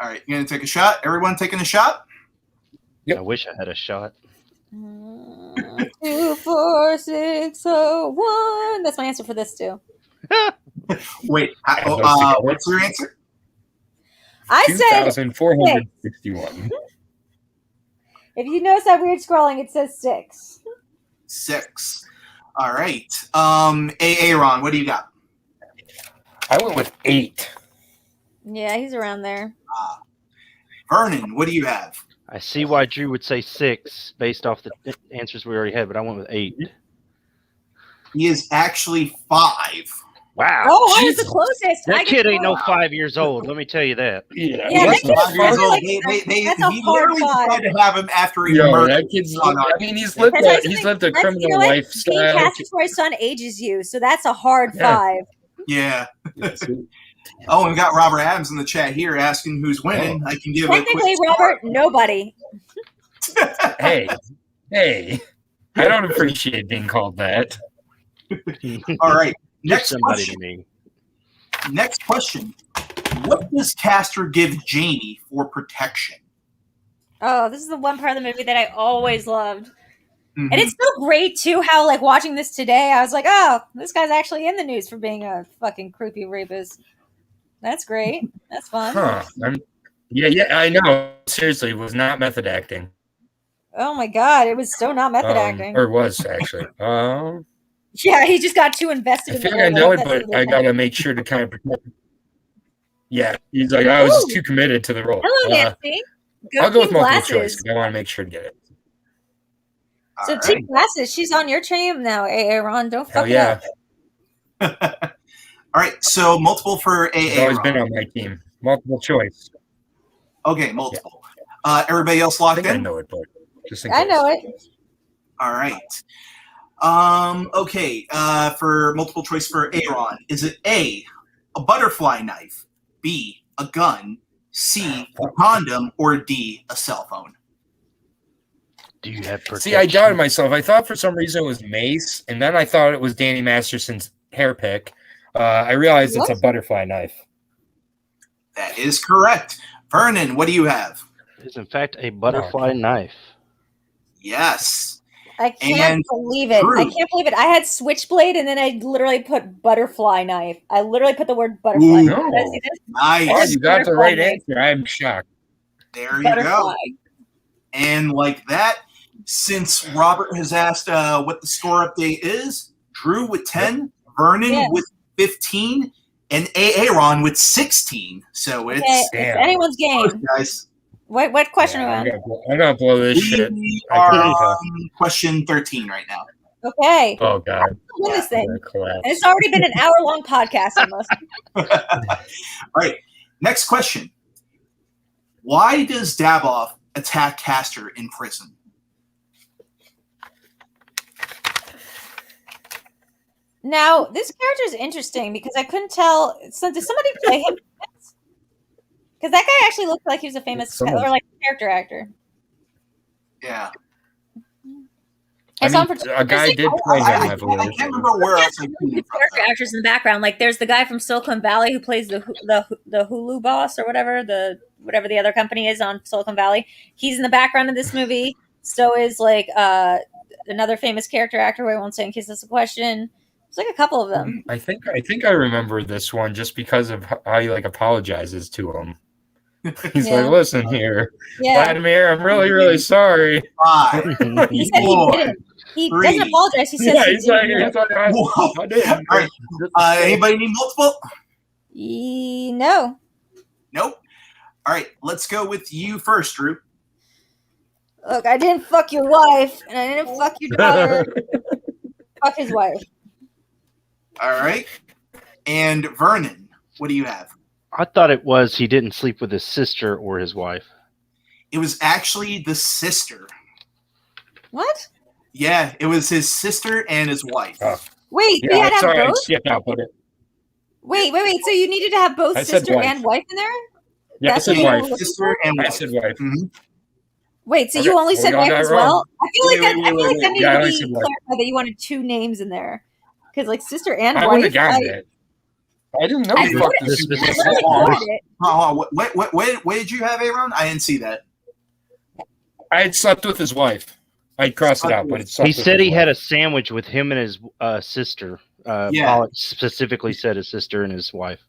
All right, you gonna take a shot? Everyone taking a shot? Yep. I wish I had a shot. 2, 4, 6, 0, 1. That's my answer for this too. Wait, Add those together. what's your answer? I said 2,461. if you notice that weird scrolling, it says 6. 6. All right. Aaron, what do you got? I went with 8. Yeah, he's around there. Vernon, what do you have? I see why Drew would say 6 based off the answers we already had, but I went with 8. He is actually 5. Wow. Oh, I was the Jesus. closest. I That get kid to ain't no go. 5 years old. Let me tell you that. Yeah, Yeah, what that the kid's 5 years fuck? old. like- They that's a hard literally 5. tried to have him after he Yo, murdered. that kid's. Oh, no. I mean, he's lived That's a, he's lived a That's- criminal you know what? Being lifestyle. cast for my son ages you, so that's a hard Yeah. 5. Yeah. Oh, we've got Robert Adams in the chat here asking who's winning. I can give a Technically, quick Robert, nobody. Hey, I don't appreciate being called that. All right. Give Next somebody question. to me. Next question. What does Castor give Janie for protection? Oh, this is the one part of the movie that I always loved. Mhm. And it's so great, too, how, like, watching this today, I was like, oh, this guy's actually in the news for being a fucking creepy rapist. That's great. That's fun. Huh. Yeah, I know. Seriously, it was not method acting. Oh, my God. It was so not method acting. Or was, actually. Yeah, he just got too invested I in feel the like I role. know it, That's but really I funny. gotta make sure to kind of protect it. Yeah, he's like, I was just too committed to the role. Hello, Nancy. I'll go with Team multiple choice. Glasses. 'Cause I want to make sure to get it. So All Team Glasses, she's on your team now, Aaron. Don't Hell fuck yeah. it up. All right. So multiple for He's always been Aaron. on my team. Multiple choice. Okay, multiple. Everybody else I locked think I in? know it, but just in I case. know it. All right. Okay. For multiple choice for Aaron, is it A, a butterfly knife, B, a gun, C, a condom, or D, a cell phone? Do you have protection? See, I doubted myself. I thought for some reason it was Mace, and then I thought it was Danny Masterson's hair pick. I realized it's a butterfly knife. That is correct. Vernon, what do you have? It is, in fact, a butterfly knife. Yes. I can't And believe it. Drew. I can't believe it. I had switchblade and then I literally put butterfly knife. I literally put the word butterfly. Ooh. Did I see this? Nice. Oh, you got the Butterfly right knife. answer. I'm shocked. There you Butterfly. go. And like that, since Robert has asked what the score update is, Drew with 10, Vernon Yeah. with 15, and Aaron with 16. So it's Okay, it's anyone's game. guys. What question are we on? I'm gonna blow this shit. We I are can tell. on question 13 right now. Okay. Oh god. Win this thing. I'm gonna collapse. And it's already been an hour-long podcast almost. All right. Next question. Why does Daboff attack Castor in prison? Now, this character is interesting because I couldn't tell. So, did somebody play him? Because that guy actually looked like he was a famous Someone- or like character actor. Yeah. I saw I him mean, for a guy did play him, I I believe. can't remember where else I Really came good from. character actors in the background. Like there's the guy from Silicon Valley who plays the Hulu boss or whatever the other company is on Silicon Valley. He's in the background of this movie. So is like another famous character actor who I won't say in case that's a question. It's like a couple of them. I think I remember this one just because of how he like apologizes to him. He's like, listen here, Vladimir, I'm really, really sorry. He said he didn't. He doesn't apologize. He says he's like, I didn't. All right. Anybody need multiple? No. Nope. All right, let's go with you first, Drew. Look, I didn't fuck your wife, and I didn't fuck your daughter. Fuck his wife. All right. And Vernon, what do you have? I thought it was he didn't sleep with his sister or his wife. It was actually the sister. What? Yeah, it was his sister and his wife. Wait, he had to have both? Wait. So you needed to have both sister and wife in there? Yeah, I said wife. Sister and wife. I said wife. Mm-hmm. Wait, so you only said wife as well? I feel like that needs to be clarified that you wanted two names in there. Because like sister and wife. I would have gotten it. I didn't know you fucked this. What did you have, Aaron? I didn't see that. I had slept with his wife. I crossed it out, but he said he had a sandwich with him and his sister. Paul specifically said his sister and his wife.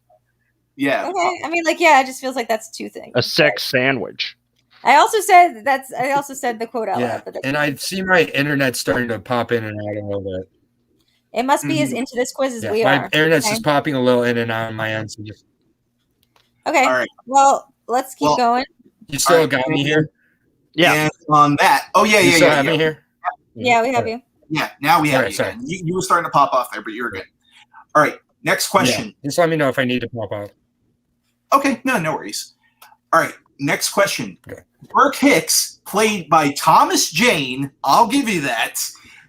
Yeah. Okay. I mean, like, yeah, it just feels like that's two things. A sex sandwich. I also said the quote out loud. But and I see my internet starting to pop in and out a little bit. It must be as into this quiz as we are. My internet's just popping a little in and out on my end. So okay. All right. Well, let's keep going. You still got me here? Yeah. And on that. Oh, yeah. You still have me here? Yeah, we have you. Yeah, now we have you. You were starting to pop off there, but you're good. All right. Next question. Yeah. Just let me know if I need to pop out. Okay. No worries. All right. Next question. Okay. Burke Hicks, played by Thomas Jane. I'll give you that.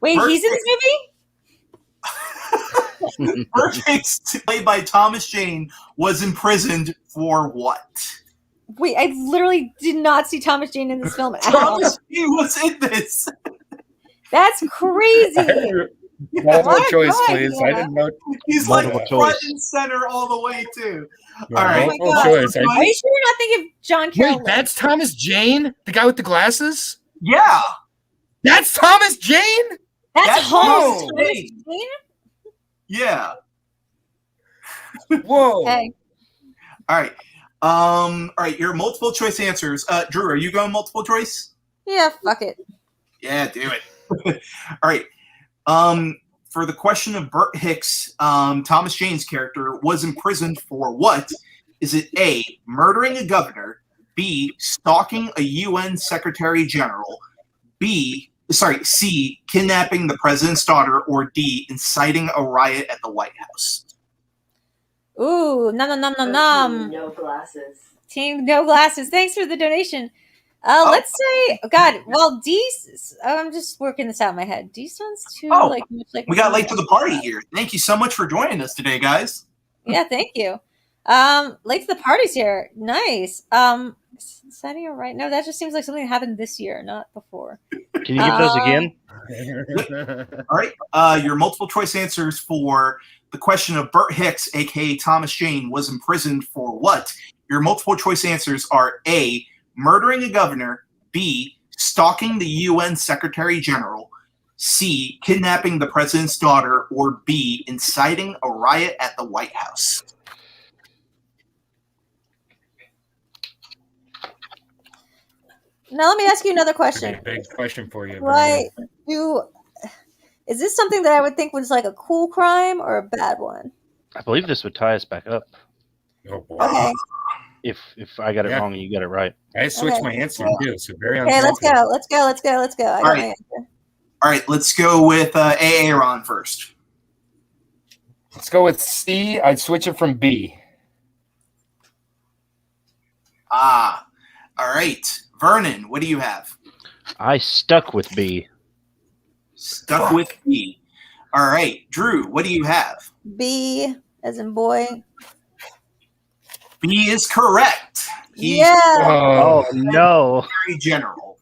Wait, he's in this movie? Burke Hicks, played by Thomas Jane, was imprisoned for what? Wait, I literally did not see Thomas Jane in this film at all. Thomas Jane was in this. That's crazy. Multiple choice, please. I didn't know. He's like front and center all the way, too. Yeah, all right. Multiple choice. Are you sure you're not thinking of John Carroll? Wait, that's Thomas Jane? The guy with the glasses? Yeah. That's Thomas Jane? That's Thomas Jane? Yeah. Whoa. Okay. All right. All right, your multiple choice answers. Drew, are you going multiple choice? Yeah, fuck it. Yeah, do it. All right. For the question of Burt Hicks, Thomas Jane's character was imprisoned for what? Is it A, murdering a governor, B, stalking a UN Secretary General, C, kidnapping the president's daughter, or D, inciting a riot at the White House? Ooh, nom. No glasses. Team No Glasses. Thanks for the donation. Let's say, God, well, I'm just working this out in my head. D sounds too much like we got late to the party here. Thank you so much for joining us today, guys. Yeah, thank you. Late to the party's here. Nice. Setting right? No, that just seems like something that happened this year, not before. Can you give those again? All right. Your multiple choice answers for the question of Burt Hicks, aka Thomas Jane, was imprisoned for what? Your multiple choice answers are A, murdering a governor, B, stalking the UN Secretary General, C, kidnapping the president's daughter, or B, inciting a riot at the White House. Now let me ask you another question. Big question for you. Is this something that I would think was like a cool crime or a bad one? I believe this would tie us back up. Oh boy. Okay. If I got it wrong and you got it right. I switched my answer too, so very okay, let's go. I got my answer. All right, let's go with Aaron first. Let's go with C. I'd switch it from B. All right. Vernon, what do you have? I stuck with B. Stuck with B. All right. Drew, what do you have? B as in boy. B is correct. Oh, no. Very general.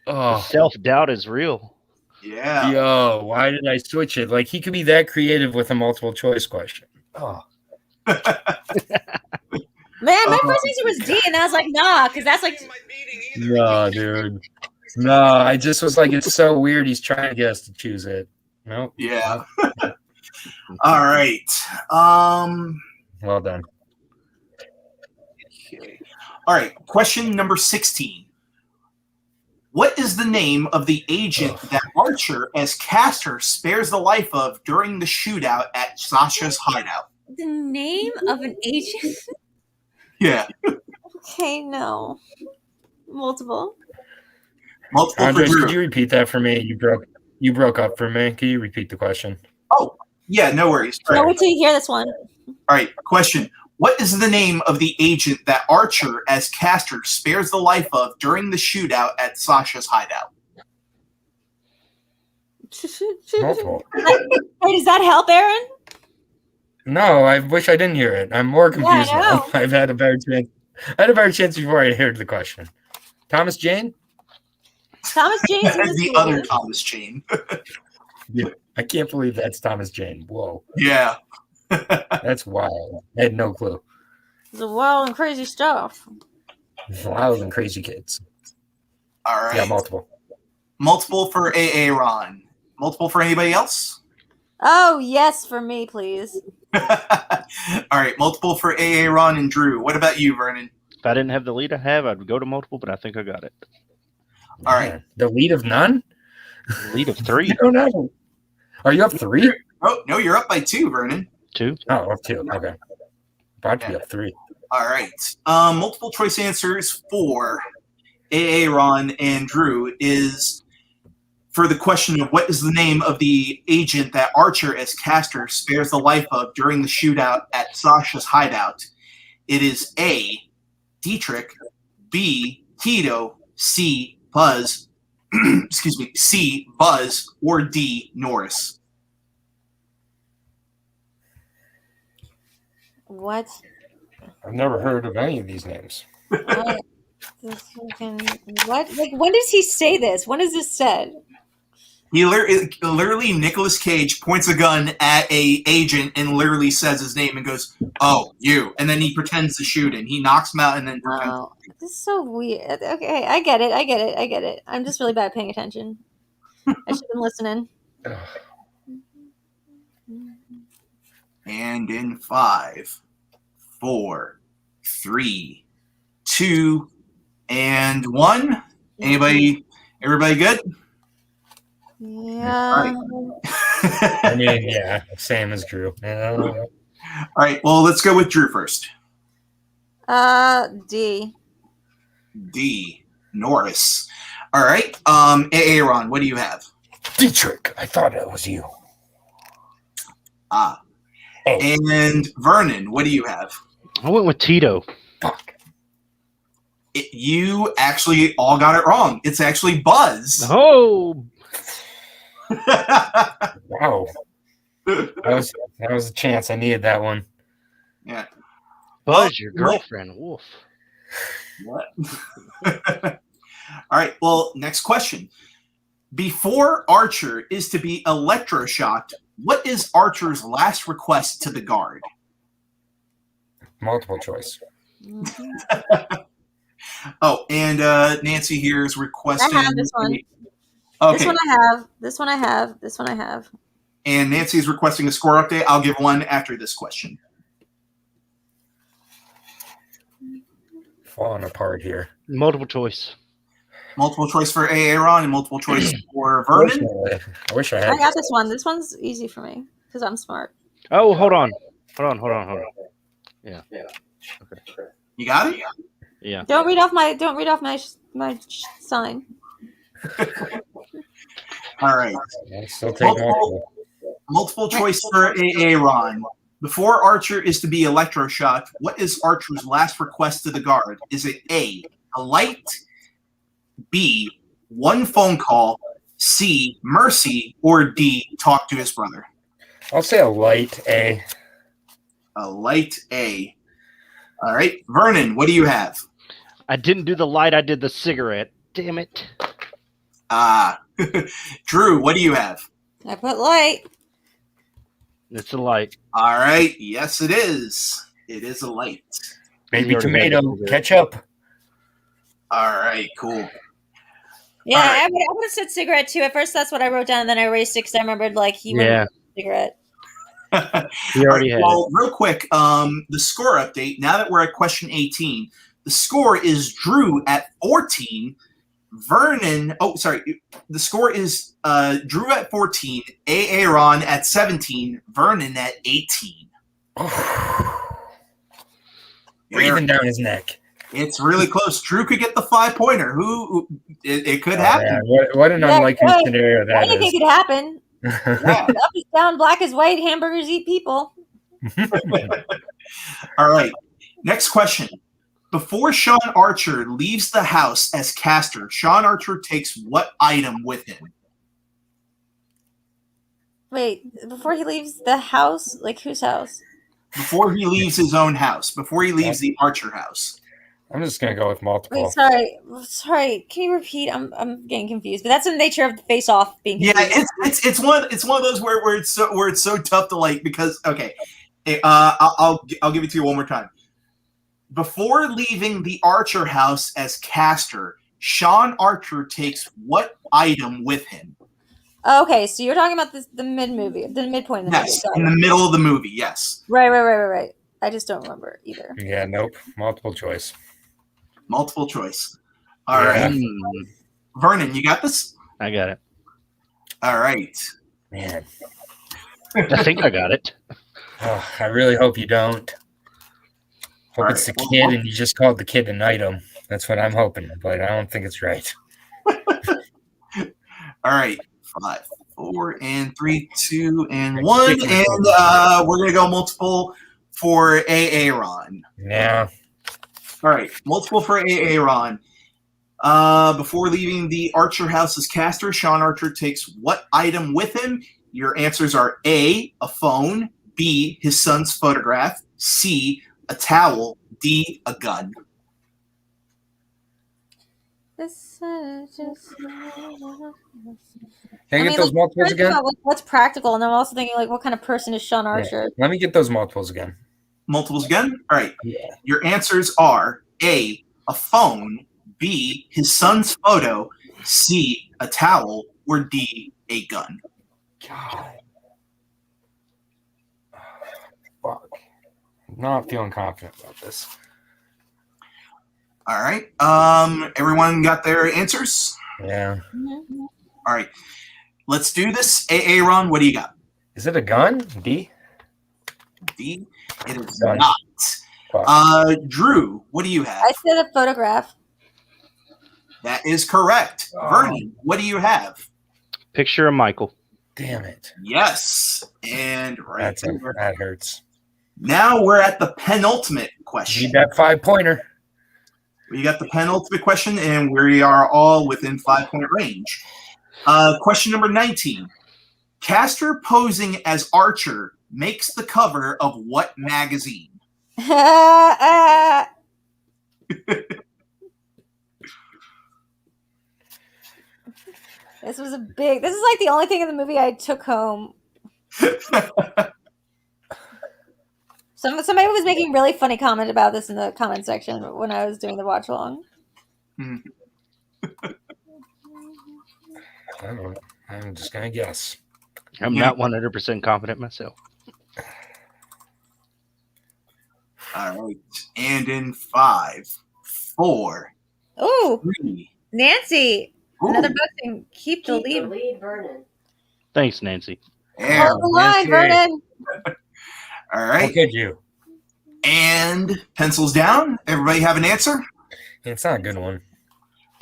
Self-doubt is real. Yeah. Yo, why did I switch it? Like, he could be that creative with a multiple choice question. Oh. Man, my first answer was D, and I was like, nah, because that's like... No, dude. No, I just was like, it's so weird. He's trying to get us to choose it. Nope. Yeah. All right. Well done. Okay. All right. Question number 16. What is the name of the agent that Archer, as Castor, spares the life of during the shootout at Sasha's hideout? The name of an agent? Yeah. Okay, no. Multiple. Multiple for Andres, Drew. could you repeat that for me? You broke up for me. Can you repeat the question? Oh, yeah, no worries. All No, right. wait till you hear this one. All right. Question. What is the name of the agent that Archer, as Castor, spares the life of during the shootout at Sasha's hideout? Multiple. Hey, does that help, Aaron? No, I wish I didn't hear it. I'm more confused I now. know. I've had a better chance. I had a better chance before I heard the question. Thomas Jane? Thomas James That in is this the movie. other Thomas Jane. Yeah. I can't believe that's Thomas Jane. Whoa. Yeah. That's wild. I had no clue. It's a wild and crazy stuff. Wild and crazy kids. All right. Yeah, multiple. Multiple for AA Ron. Multiple for anybody else? Oh, yes, for me, please. All right. Multiple for AA Ron and Drew. What about you, Vernon? If I didn't have the lead I have, I'd go to multiple, but I think I got it. All right. Man, the lead of none? Lead of 3. You don't know. Are you up 3? Oh, no, you're up by 2, Vernon. 2. Oh, up 2. Okay. About to be up 3. All right. Multiple choice answers for AA Ron and Drew is for the question of what is the name of the agent that Archer, as Castor, spares the life of during the shootout at Sasha's hideout. It is A, Dietrich, B, Tito, C, Buzz, excuse me, C, Buzz, or D, Norris. What? I've never heard of any of these names. What? Like, when does he say this? When is this said? He literally, Nicolas Cage points a gun at a agent and literally says his name and goes, "Oh, you," and then he pretends to shoot and he knocks him out and then. Oh, this is so weird. Okay, I get it. I'm just really bad at paying attention. I should have been listening. And in 5, 4, 3, 2, and 1. Everybody good? Yeah. I mean, yeah, same as Drew. All right, well, let's go with Drew first. D. D. Norris. All right, Aaron, what do you have? Dietrich, I thought it was you. Ah. And Vernon, what do you have? I went with Tito. Fuck. You actually all got it wrong. It's actually Buzz. Oh, Wow. That was a chance. I needed that one. Yeah. Buzz, your girlfriend. Woof. What? All right. Well, next question. Before Archer is to be electroshocked, what is Archer's last request to the guard? Multiple choice. Oh, and Nancy here is requesting. I have this one. Okay. This one I have. And Nancy is requesting a score update. I'll give one after this question. Falling apart here. Multiple choice. Multiple choice for Aaron and multiple choice for Vernon. I wish I had. I got this one. This one's easy for me because I'm smart. Oh, hold on. Yeah. Okay. You got it? Yeah. Don't read off my sign. All right. Still take Multiple choice for Aaron. Before Archer is to be electroshocked, what is Archer's last request to the guard? Is it A, a light, B, one phone call, C, mercy, or D, talk to his brother? I'll say a light A. A light A. All right. Vernon, what do you have? I didn't do the light. I did the cigarette. Damn it. Drew, what do you have? I put light. It's a light. All right. Yes, it is. It is a light. Baby tomato, ketchup. All right. Cool. Yeah, All right. I would have said cigarette too. At first, that's what I wrote down, and then I erased it because I remembered like he wouldn't Yeah. have a cigarette. He already had Well, real quick, the score update. Now that we're at question 18, the score is Drew at 14. Vernon, the score is Drew at 14, Aaron at 17, Vernon at 18. Breathing down his neck. It's really close. Drew could get the 5-pointer. It could happen. Man, what an unlikely scenario that is. Anything could happen. Yeah. Up is down, black is white. Hamburgers eat people. All right. Next question. Before Sean Archer leaves the house as Castor, Sean Archer takes what item with him? Wait, before he leaves the house? Like whose house? Before he leaves his own house. Before he leaves the Archer house. I'm just gonna go with multiple. Wait, sorry. Can you repeat? I'm getting confused. But that's the nature of the face-off being confused. Yeah, it's one of those where it's so tough to like because okay, I'll give it to you one more time. Before leaving the Archer house as Castor, Sean Archer takes what item with him? Okay, so you're talking about the mid-movie, the midpoint of the movie. Yes, Sorry. in the middle of the movie, yes. Right. I just don't remember either. Yeah, nope. Multiple choice. Multiple choice. All right. Vernon, you got this? I got it. All right. Man. I think I got it. Oh, I really hope you don't. Hope it's the kid and you just called the kid an item. That's what I'm hoping, but I don't think it's right. All right. 5, 4, and 3, 2, and 1. And we're going to go multiple for Aaron. Yeah. All right. Multiple for Aaron. Before leaving the Archer house as Castor, Sean Archer takes what item with him? Your answers are A, a phone, B, his son's photograph, C, a towel, D, a gun. Can I get those multiples again? What's practical, and I'm also thinking like, what kind of person is Sean Archer? Yeah. Let me get those multiples again. Multiples again? All right. Yeah. Your answers are A, a phone, B, his son's photo, C, a towel, or D, a gun. God. Fuck. I'm not feeling confident about this. All right. Everyone got their answers? Yeah. Mm-hmm. All right. Let's do this. Aaron, what do you got? Is it a gun? D? D? It is Gun. not. Fuck. Drew, what do you have? I said a photograph. That is correct. Vernon, what do you have? Picture of Michael. Damn it. Yes. And right there. That hurts. Now we're at the penultimate question. Need that 5-pointer. We got the penultimate question, and we are all within 5-point range. Question number 19. Castor posing as Archer makes the cover of what magazine? This is like the only thing in the movie I took home. Somebody was making really funny comment about this in the comment section when I was doing the watch along. I'm just gonna guess. I'm not 100% confident myself. All right. And in 5, 4, Ooh, 3. Nancy. Ooh. Another busting. Keep the lead. Vernon. Thanks, Nancy. There. Hold the line, Vernon. All right. How could you? And pencils down. Everybody have an answer? It's not a good one.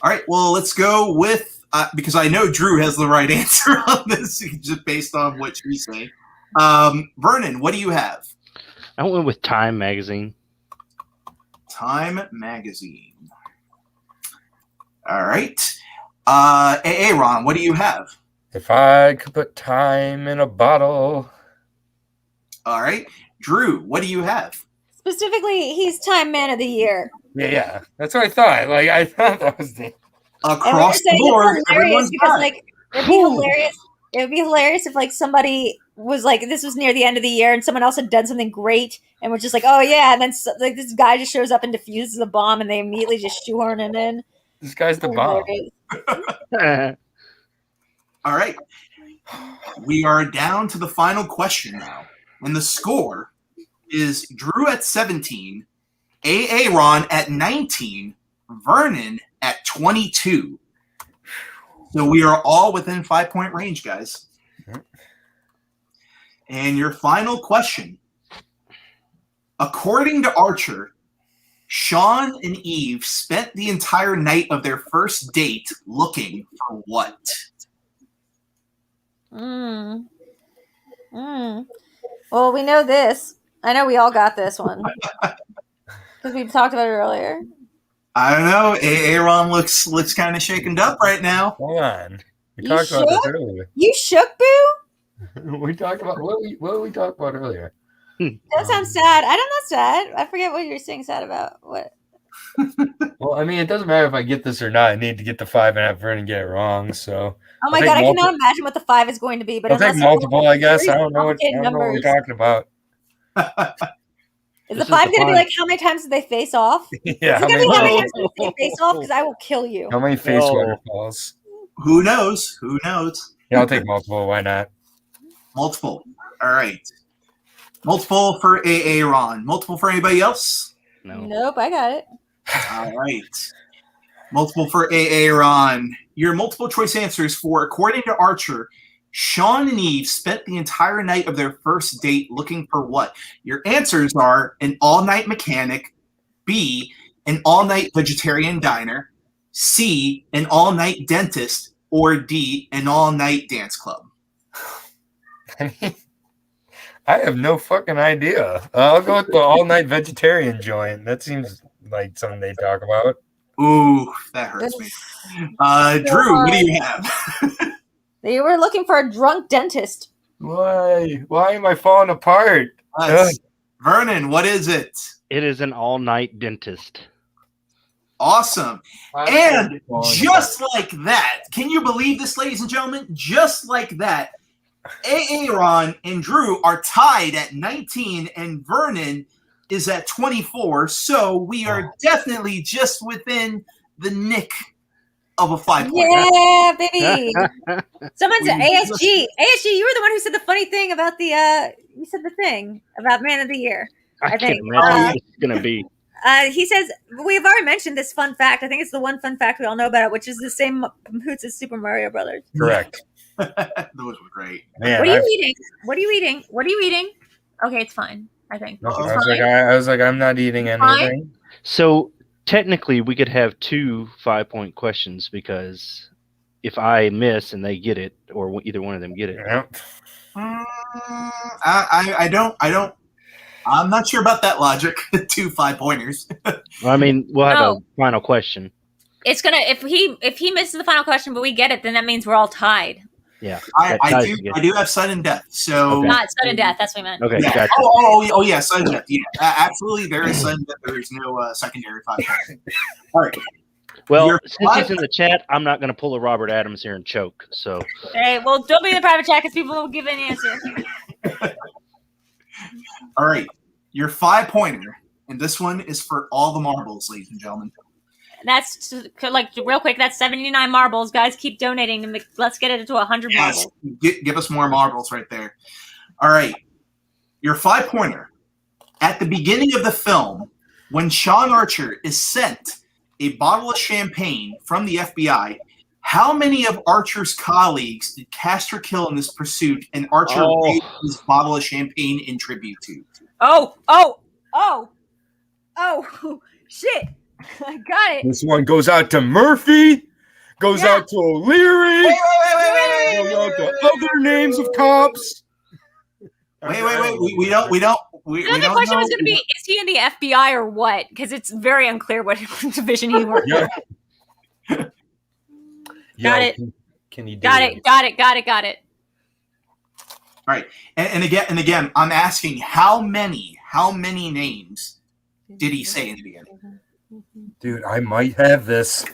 All right. Well, let's go with, because I know Drew has the right answer on this, just based on what you say. Vernon, what do you have? I went with Time magazine. Time magazine. All right. Aaron, what do you have? If I could put time in a bottle. All right. Drew, what do you have? Specifically, he's Time Man of the Year. Yeah. That's what I thought. Like, I thought that was the... Across the board, everyone's because, got it. like, it'd be hilarious. It would be hilarious if, like, somebody was like, this was near the end of the year, and someone else had done something great, and we're just like, oh yeah, and then like this guy just shows up and defuses the bomb, and they immediately just shoehorn him in. This guy's the bomb. All right. We are down to the final question now. And the score is Drew at 17, Aaron at 19, Vernon at 22. So we are all within 5-point range, guys. And your final question. According to Archer, Sean and Eve spent the entire night of their first date looking for what? Well, we know this. I know we all got this one because we talked about it earlier. I don't know. Aaron looks kind of shaken up right now. Hold on. We You talked about this shook? earlier. You shook, Boo? We talked about what did we talk about earlier? That sounds sad. I don't know, sad. I forget what you're saying sad about. What? Well, I mean, it doesn't matter if I get this or not. I need to get the 5.5 Vernon and get it wrong. So Oh my god, I cannot imagine what the 5 is going to be. But I'll take unless multiple, I guess. I very don't know what we're talking about. Is the 5 going to be like how many times did they face off? Yeah, Is it going to be how many times did they face off? Because I will kill you. How many face waterfalls? Who knows? Who knows? Yeah, I'll take multiple. Why not? Multiple. All right. Multiple for Aaron. Multiple for anybody else? No. Nope, I got it. All right. Multiple for Aaron. Your multiple choice answers for, according to Archer, Sean and Eve spent the entire night of their first date looking for what? Your answers are an all-night mechanic, B, an all-night vegetarian diner, C, an all-night dentist, or D, an all-night dance club. I mean, I have no fucking idea. I'll go with the all-night vegetarian joint. That seems like something they talk about. Ooh, that hurts me. Drew, what do you have? They were looking for a drunk dentist. Why? Why am I falling apart? Vernon, what is it? It is an all-night dentist. Awesome. And just like that, can you believe this, ladies and gentlemen? Just like that, Aaron and Drew are tied at 19 and Vernon is at 24. So we are definitely just within the nick of a 5 point. Yeah, baby. Someone said ASG. ASG, you were the one who said the funny thing about the you said the thing about Man of the Year. I think. Can't imagine what it's gonna be. He says we've already mentioned this fun fact. I think it's the one fun fact we all know about it, which is the same hoots as Super Mario Brothers. Correct. Those were great. Man, what are you eating? What are you eating? What are you eating? Okay, it's fine. I think. I was like, I'm not eating anything. So technically, we could have 2 5-point questions because if I miss and they get it, or either one of them get it. I don't. I'm not sure about that logic. 2 5-pointers. Well, I mean, we'll have a final question. It's gonna if he misses the final question, but we get it, then that means we're all tied. Yeah, I do have sudden death. So not sudden death. That's what I meant. Okay, yeah. gotcha. Oh, yeah, sudden death. Yeah, absolutely. There is sudden death. There is no secondary 5 points. All right. Well, since he's in the chat, I'm not going to pull a Robert Adams here and choke. So. Hey, well, don't be in the private chat because people will give an answer. All right, your 5-pointer, and this one is for all the marbles, ladies and gentlemen. That's like real quick. That's 79 marbles, guys. Keep donating. Let's get it to 100 marbles. Give us more marbles right there. All right, your 5-pointer. At the beginning of the film, when Sean Archer is sent a bottle of champagne from the FBI, how many of Archer's colleagues did Castor kill in this pursuit, and Archer gave his bottle of champagne in tribute to? Oh, shit. I got it. This one goes out to Murphy, goes out to O'Leary, goes out to other names of cops. Wait. We don't. The question was going to be: is he in the FBI or what? Because it's very unclear what division he worked in. Got it. Can you do Got it? Got it. All right, and again, I'm asking how many names did he say in the beginning? Dude, I might have this.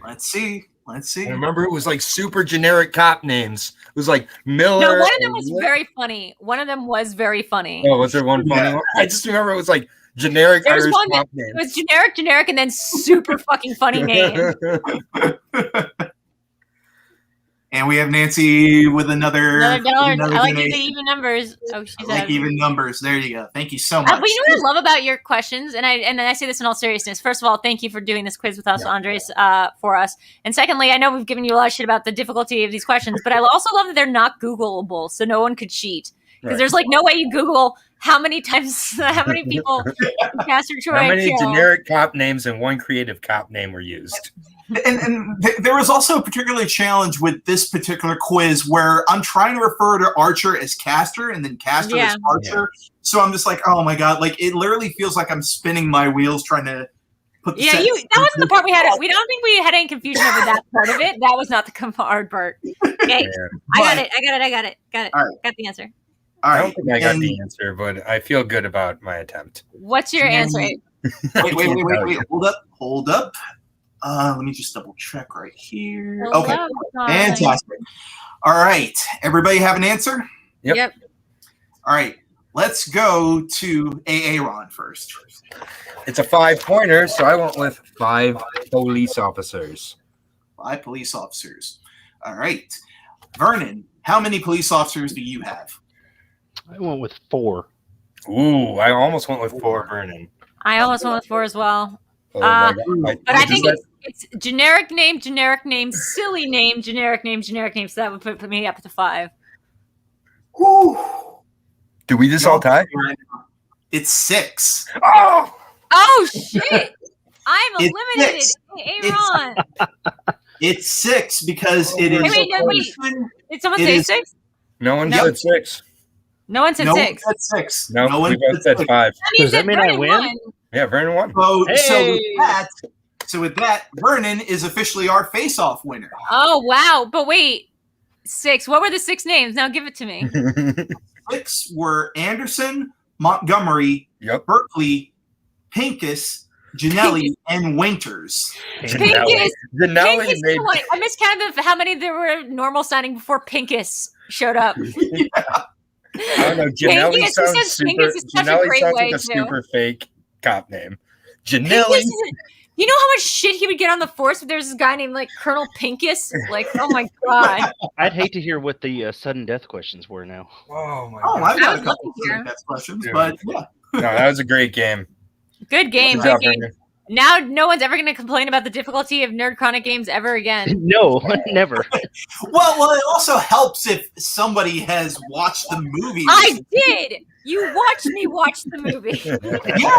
Let's see. I remember it was like super generic cop names. It was like Miller. No, one of them was very funny. Oh, was there one funny one? I just remember it was like generic Irish cop names. It was generic, and then super fucking funny name. And we have Nancy with another $1. I like donation. the even numbers. Oh, she's I like even numbers. There you go. Thank you so much. But you know what I love about your questions, and I say this in all seriousness. First of all, thank you for doing this quiz with us, Andres, for us. And secondly, I know we've given you a lot of shit about the difficulty of these questions, but I also love that they're not Googleable, so no one could cheat. Because there's like no way you Google how many people Castor Troy How many kill. generic cop names and one creative cop name were used? And there was also a particular challenge with this particular quiz where I'm trying to refer to Archer as Castor and then Castor as Archer. Yeah. So I'm just like, oh my God, like it literally feels like I'm spinning my wheels trying to put the that wasn't the part we had. We don't think we had any confusion over that part of it. That was not the hard part. Okay. I got it. Right. Got the answer. All right. I don't think I got the answer, but I feel good about my attempt. What's your answer? Wait. Hold up. Let me just double check right here. Okay. Fantastic. All right. Everybody have an answer? Yep. All right. Let's go to Aaron first. It's a 5-pointer, so I went with 5 police officers. 5 police officers. All right. Vernon, how many police officers do you have? I went with 4. Ooh, I almost went with 4, Vernon. I almost went with 4 as well. But I think it's generic name, silly name, generic name. So that would put me up to 5. Woo. Do we just all tie? It's 6. Oh shit! I'm eliminated. Aaron. It's 6 because it is. Wait. Did someone say 6? No one said 6. No one said 6. No, we both said 5. Does that mean I win? Yeah, Vernon won. So with that, Vernon is officially our face-off winner. Oh wow! But wait, 6. What were the 6 names? Now give it to me. 6 were Anderson, Montgomery, Berkeley, Pincus, Janelli, and Winters. Pincus. Janelli I miscounted how many there were normal signing before Pincus showed up. I don't know. Janelli sounds super. Janelli sounds like a super fake cop name. Janelli. You know how much shit he would get on the force if there's this guy named like Colonel Pincus? Like, oh my God. I'd hate to hear what the sudden death questions were now. Oh my God. I've got a couple of sudden death questions, but yeah. No, that was a great game. Good game. Good game. Now no one's ever going to complain about the difficulty of NerdChronic games ever again. No, never. Well, it also helps if somebody has watched the movie. I did. You watched me watch the movie. Yeah,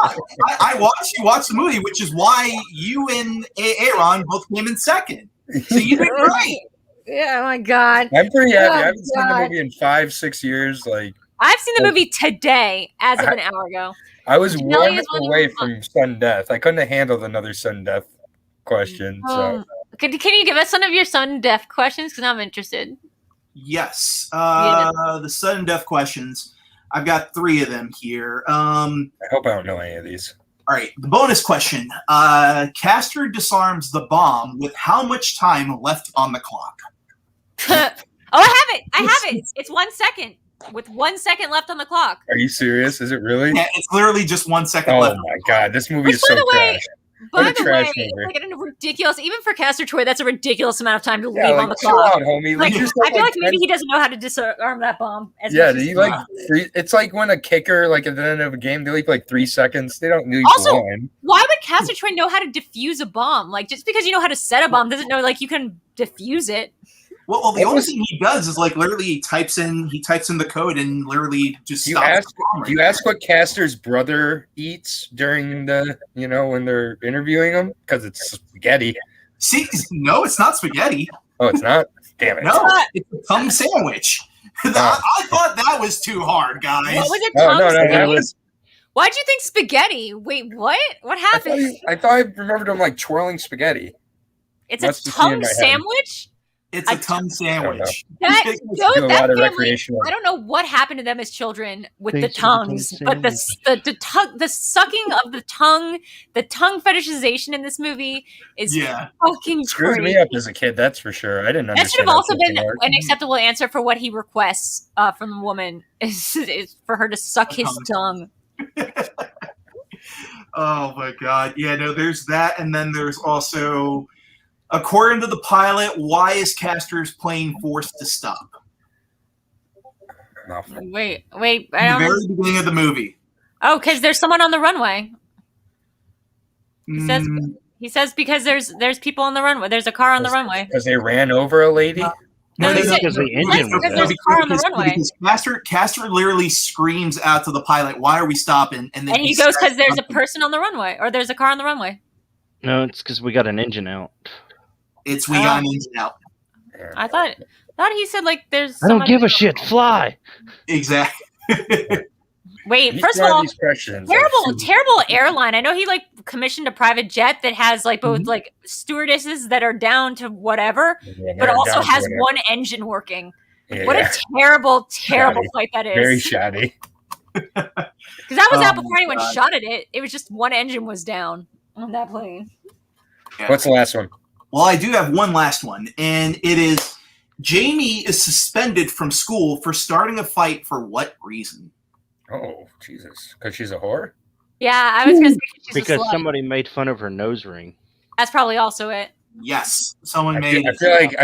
I watched you watch the movie, which is why you and Aaron both came in second. So you did great. Yeah, oh my God. I'm pretty happy. I haven't seen the movie in 5-6 years. Like I've seen the movie today, as of an hour ago. I was 1 away from sudden death. I couldn't have handled another sudden death question. So, can you give us some of your sudden death questions? Because I'm interested. Yes, the sudden death questions. I've got 3 of them here. I hope I don't know any of these. All right, the bonus question. Castor disarms the bomb with how much time left on the clock? I have it. It's 1 second. With 1 second left on the clock. Are you serious? Is it really? Yeah, it's literally just 1 second left. Oh my God, this movie is so trash. By the way, it's like a ridiculous, even for Castor Troy, that's a ridiculous amount of time to leave on the clock. Chill out, homie. Like, I feel like maybe he doesn't know how to disarm that bomb. It's like when a kicker, like at the end of a game, they leave like 3 seconds. They don't leave also, one. Why would Castor Troy know how to defuse a bomb? Like, just because you know how to set a bomb doesn't know like you can defuse it. Well, the only thing he does is like literally he types in the code and literally just stops. Do you ask what Castor's brother eats during the when they're interviewing him? Because it's spaghetti. See, no, it's not spaghetti. Oh, it's not. Damn it! No, it's a tongue sandwich. I thought that was too hard, guys. What was it? No. Why'd you think spaghetti? Wait, what? What happened? I thought I remembered him like twirling spaghetti. It's a tongue sandwich. It's a tongue sandwich. That family, I don't know what happened to them as children with the tongues, but the sucking of the tongue fetishization in this movie is fucking screwed me up as a kid. That's for sure. I didn't understand. That should have also been an acceptable answer for what he requests from the woman is for her to suck his tongue. Oh my God! Yeah, no, there's that, and then there's also. According to the pilot, why is Castor's plane forced to stop? Wait. In the very beginning of the movie. Oh, because there's someone on the runway. He says because there's people on the runway. There's a car on the runway. Because they ran over a lady? No, because the engine was there's a car on the runway. Because Castor literally screams out to the pilot, "Why are we stopping?" And then he goes, "Because there's a person on the runway, or there's a car on the runway." No, it's because we got an engine out. We got an engine out. I thought he said like there's. I don't give a shit. Fly. Exactly. Wait, first of all, terrible airline. I know he like commissioned a private jet that has like both like stewardesses that are down to whatever, but also has one engine working. Yeah. What a terrible flight that is. Very shoddy. Because that was out before anyone shot at it. It was just one engine was down on that plane. Yeah. What's the last one? Well, I do have one last one, and it is Jamie is suspended from school for starting a fight for what reason? Oh, Jesus. Because she's a whore? Yeah, I was going to say she's because a slut. Somebody made fun of her nose ring. That's probably also it. Yes, someone made. I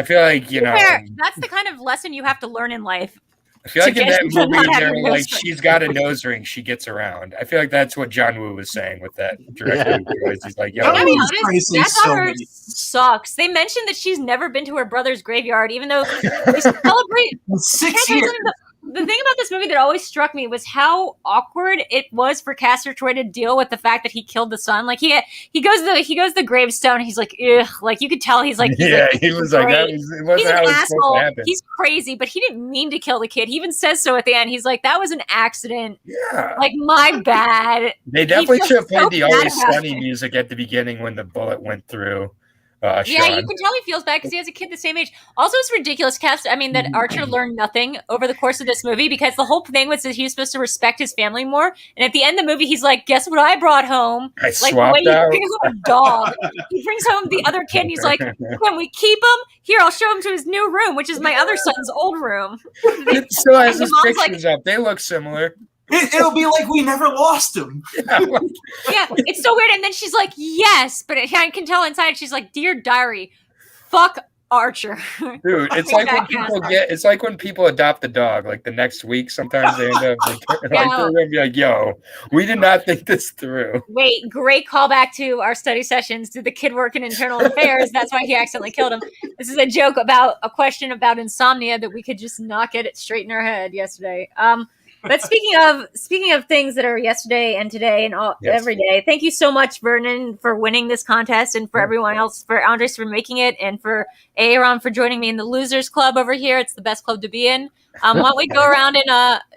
feel like you know. That's the kind of lesson you have to learn in life. I feel like in that movie, they're like, she's got a nose ring, she gets around. I feel like that's what John Woo was saying with that director. He's like, yo, to be honest, that daughter sucks. They mentioned that she's never been to her brother's graveyard, even though they celebrate 6 years. The thing about this movie that always struck me was how awkward it was for Castor Troy to deal with the fact that he killed the son. Like he goes to the gravestone. And he's like, ugh. Like you could tell he's like, he was like, he's an asshole. He's crazy, but he didn't mean to kill the kid. He even says so at the end. He's like, that was an accident. Yeah, like my bad. They definitely should have played the Always Sunny music at the beginning when the bullet went through. Yeah, you can tell he feels bad because he has a kid the same age. Also, it's ridiculous, that Archer learned nothing over the course of this movie because the whole thing was that he was supposed to respect his family more. And at the end of the movie, he's like, guess what I brought home? I swapped out. He brings home a dog. He brings home the other kid and he's like, can we keep him? Here, I'll show him to his new room, which is my other son's old room. It still has his pictures up. They look similar. It'll be like we never lost him. Yeah, it's so weird. And then she's like, yes. But I can tell inside she's like, dear diary, fuck Archer. Dude, it's like when people adopt a dog. Like the next week, sometimes they end up they're gonna be like, yo, we did not think this through. Wait, great callback to our study sessions. Did the kid work in internal affairs? That's why he accidentally killed him. This is a joke about a question about insomnia that we could just not get it straight in our head yesterday. But speaking of things that are yesterday and today and every day, thank you so much, Vernon, for winning this contest, and for everyone else, for Andres for making it, and for Aaron for joining me in the Losers Club over here. It's the best club to be in. Why don't we go around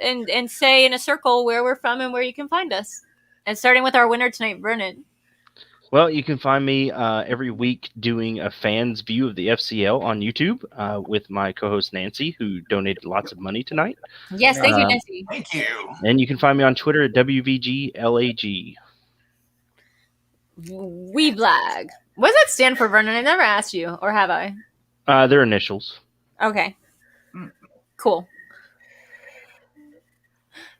and say in a circle where we're from and where you can find us, and starting with our winner tonight, Vernon. Well, you can find me every week doing a fan's view of the FCL on YouTube with my co-host Nancy, who donated lots of money tonight. Yes, thank you, Nancy. Thank you. And you can find me on Twitter at WVGLAG. Weeblag. What does that stand for, Vernon? I never asked you, or have I? Their initials. Okay. Cool.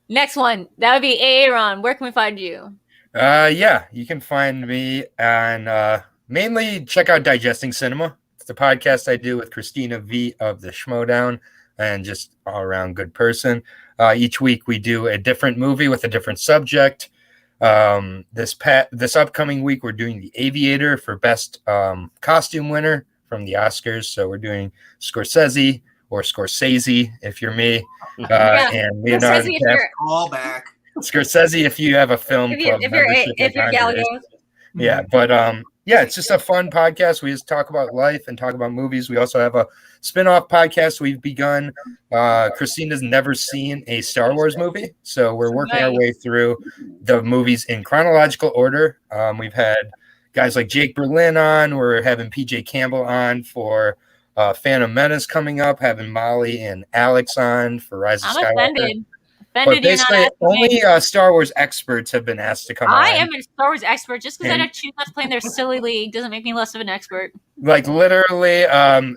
Next one. That would be Aaron. Where can we find you? You can find me on mainly check out Digesting Cinema. It's the podcast I do with Christina V of the Schmoedown, and just all around good person. Each week we do a different movie with a different subject. This upcoming week we're doing The Aviator for best costume winner from the Oscars. So we're doing Scorsese or Scorsese if you're me, and Leonardo DiCaprio. All back. Scorsese, if you have a film club membership. If you're Gallegos. Yeah, but it's just a fun podcast. We just talk about life and talk about movies. We also have a spin-off podcast we've begun. Christina's never seen a Star Wars movie, so we're working our way through the movies in chronological order. We've had guys like Jake Berlin on. We're having PJ Campbell on for Phantom Menace coming up, having Molly and Alex on for Rise of Skywalker. Offended. But basically, only Star Wars experts have been asked to come on. I am a Star Wars expert. Just because I choose not to play in their silly league doesn't make me less of an expert. Like, literally,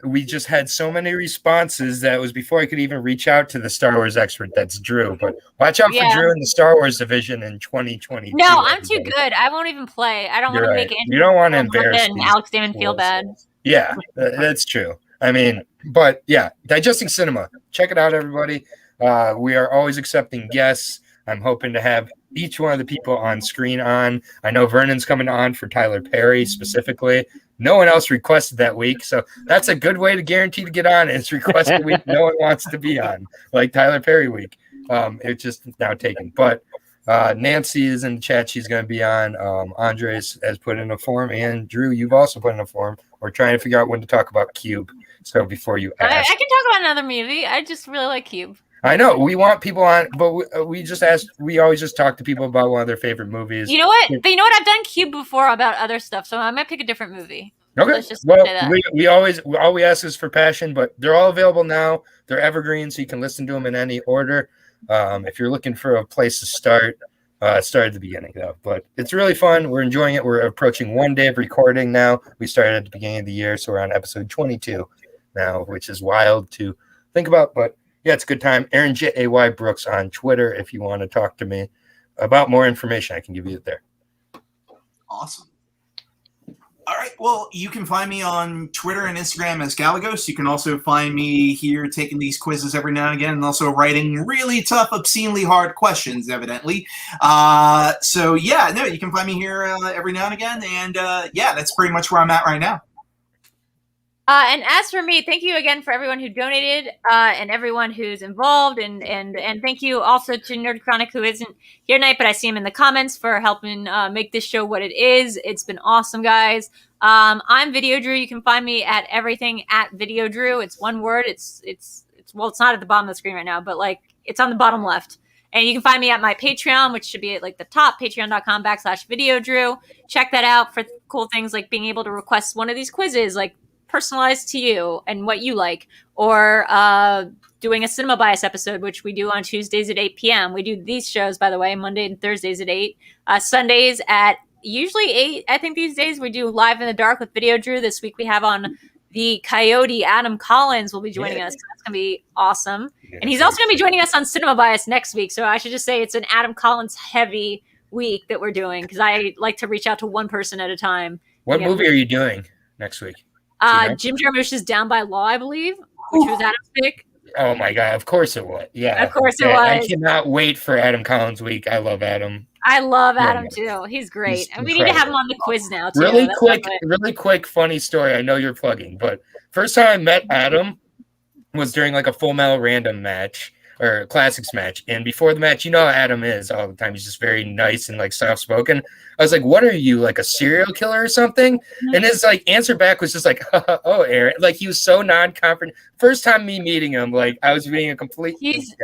we just had so many responses that it was before I could even reach out to the Star Wars expert. That's Drew. But watch out for Drew in the Star Wars division in 2022. No, I'm too good. I won't even play. I don't want to make it. You don't want to embarrass Alex Damon feel bad. Yeah, that's true. I mean, but yeah, Digesting Cinema. Check it out, everybody. We are always accepting guests. I'm hoping to have each one of the people on screen on. I know Vernon's coming on for Tyler Perry specifically. No one else requested that week, so that's a good way to guarantee to get on. Is request a week no one wants to be on, like Tyler Perry week. It's just now taken. But Nancy is in the chat. She's going to be on. Andres has put in a form, and Drew, you've also put in a form. We're trying to figure out when to talk about Cube. So before you ask, I can talk about another movie. I just really like Cube. I know we want people on, but we just ask. We always just talk to people about one of their favorite movies. You know what? But you know what? I've done Cube before about other stuff, so I might pick a different movie. Okay. Well, all we ask is for passion, but they're all available now. They're evergreen, so you can listen to them in any order. If you're looking for a place to start at the beginning though. But it's really fun. We're enjoying it. We're approaching 1 day of recording now. We started at the beginning of the year, so we're on episode 22 now, which is wild to think about, but. Yeah, it's a good time. Aaron J.A.Y. Brooks on Twitter. If you want to talk to me about more information, I can give you it there. Awesome. All right. Well, you can find me on Twitter and Instagram as Galagos. You can also find me here taking these quizzes every now and again and also writing really tough, obscenely hard questions, evidently. So, yeah, no, you can find me here every now and again. And, yeah, that's pretty much where I'm at right now. And as for me, thank you again for everyone who donated and everyone who's involved. And thank you also to NerdChronic, who isn't here tonight, but I see him in the comments for helping make this show what it is. It's been awesome, guys. I'm VideoDrew. You can find me at everything at VideoDrew. It's one word. It's well, it's not at the bottom of the screen right now, but like it's on the bottom left. And you can find me at my Patreon, which should be at like the top, patreon.com/VideoDrew. Check that out for cool things like being able to request one of these quizzes, like personalized to you and what you like, or doing a Cinema Bias episode, which we do on Tuesdays at 8 p.m. We do these shows, by the way, Monday and Thursdays at 8, Sundays at usually 8. I think these days we do Live in the Dark with VideoDrew. This week we have on the Coyote, Adam Collins will be joining us. So that's going to be awesome. And he's also going to be joining us on Cinema Bias next week. So I should just say it's an Adam Collins heavy week that we're doing, because I like to reach out to one person at a time. What movie are you doing next week? Jim Jarmusch's Down by Law, I believe, which was Adam's pick. Oh my God! Of course it was. Yeah, of course it was. I cannot wait for Adam Collins week. I love Adam. I love Adam too. He's great, He's and we need to have him on the quiz now too. Really quick, funny story. I know you're plugging, but first time I met Adam was during like a Full Metal Random match or Classics match, and before the match, you know how Adam is all the time. He's just very nice and like soft spoken. I was like, "What are you, like a serial killer or something?" Mm-hmm. And his like answer back was just like, "Oh, Aaron." Like he was so non-confident. First time me meeting him, like I was being a complete. He's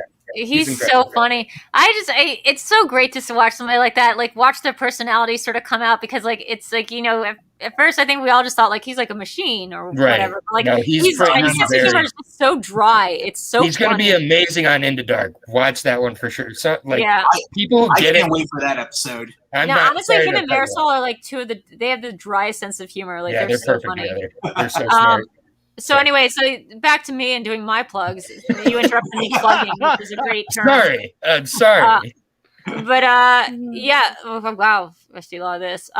so funny. It's so great to watch somebody like that, like watch their personality sort of come out, because like it's like, you know, at first I think we all just thought like he's like a machine or whatever. But, like no, his sense of humor is just so dry. It's so he's going to be amazing on Into Dark. Watch that one for sure. So like people I can't wait for that episode. Honestly, him and Marisol are like they have the driest sense of humor. Like they're so perfect funny. Together. They're so smart. So anyway, so back to me and doing my plugs. You interrupted me plugging, which is a great term. I'm sorry. Yeah. Oh, wow, I see a lot of this.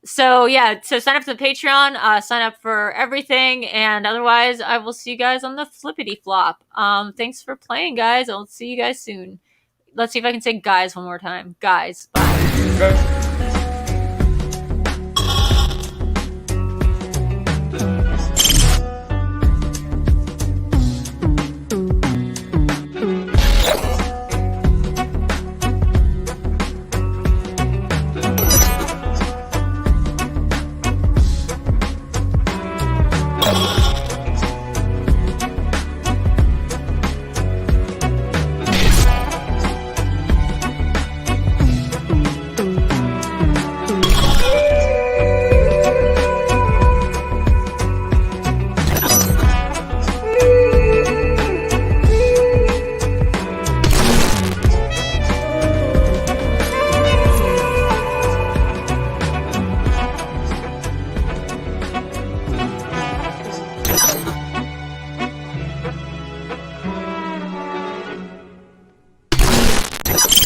So sign up to the Patreon, sign up for everything, and otherwise I will see you guys on the flippity flop. Thanks for playing, guys. I'll see you guys soon. Let's see if I can say guys one more time. Guys, bye.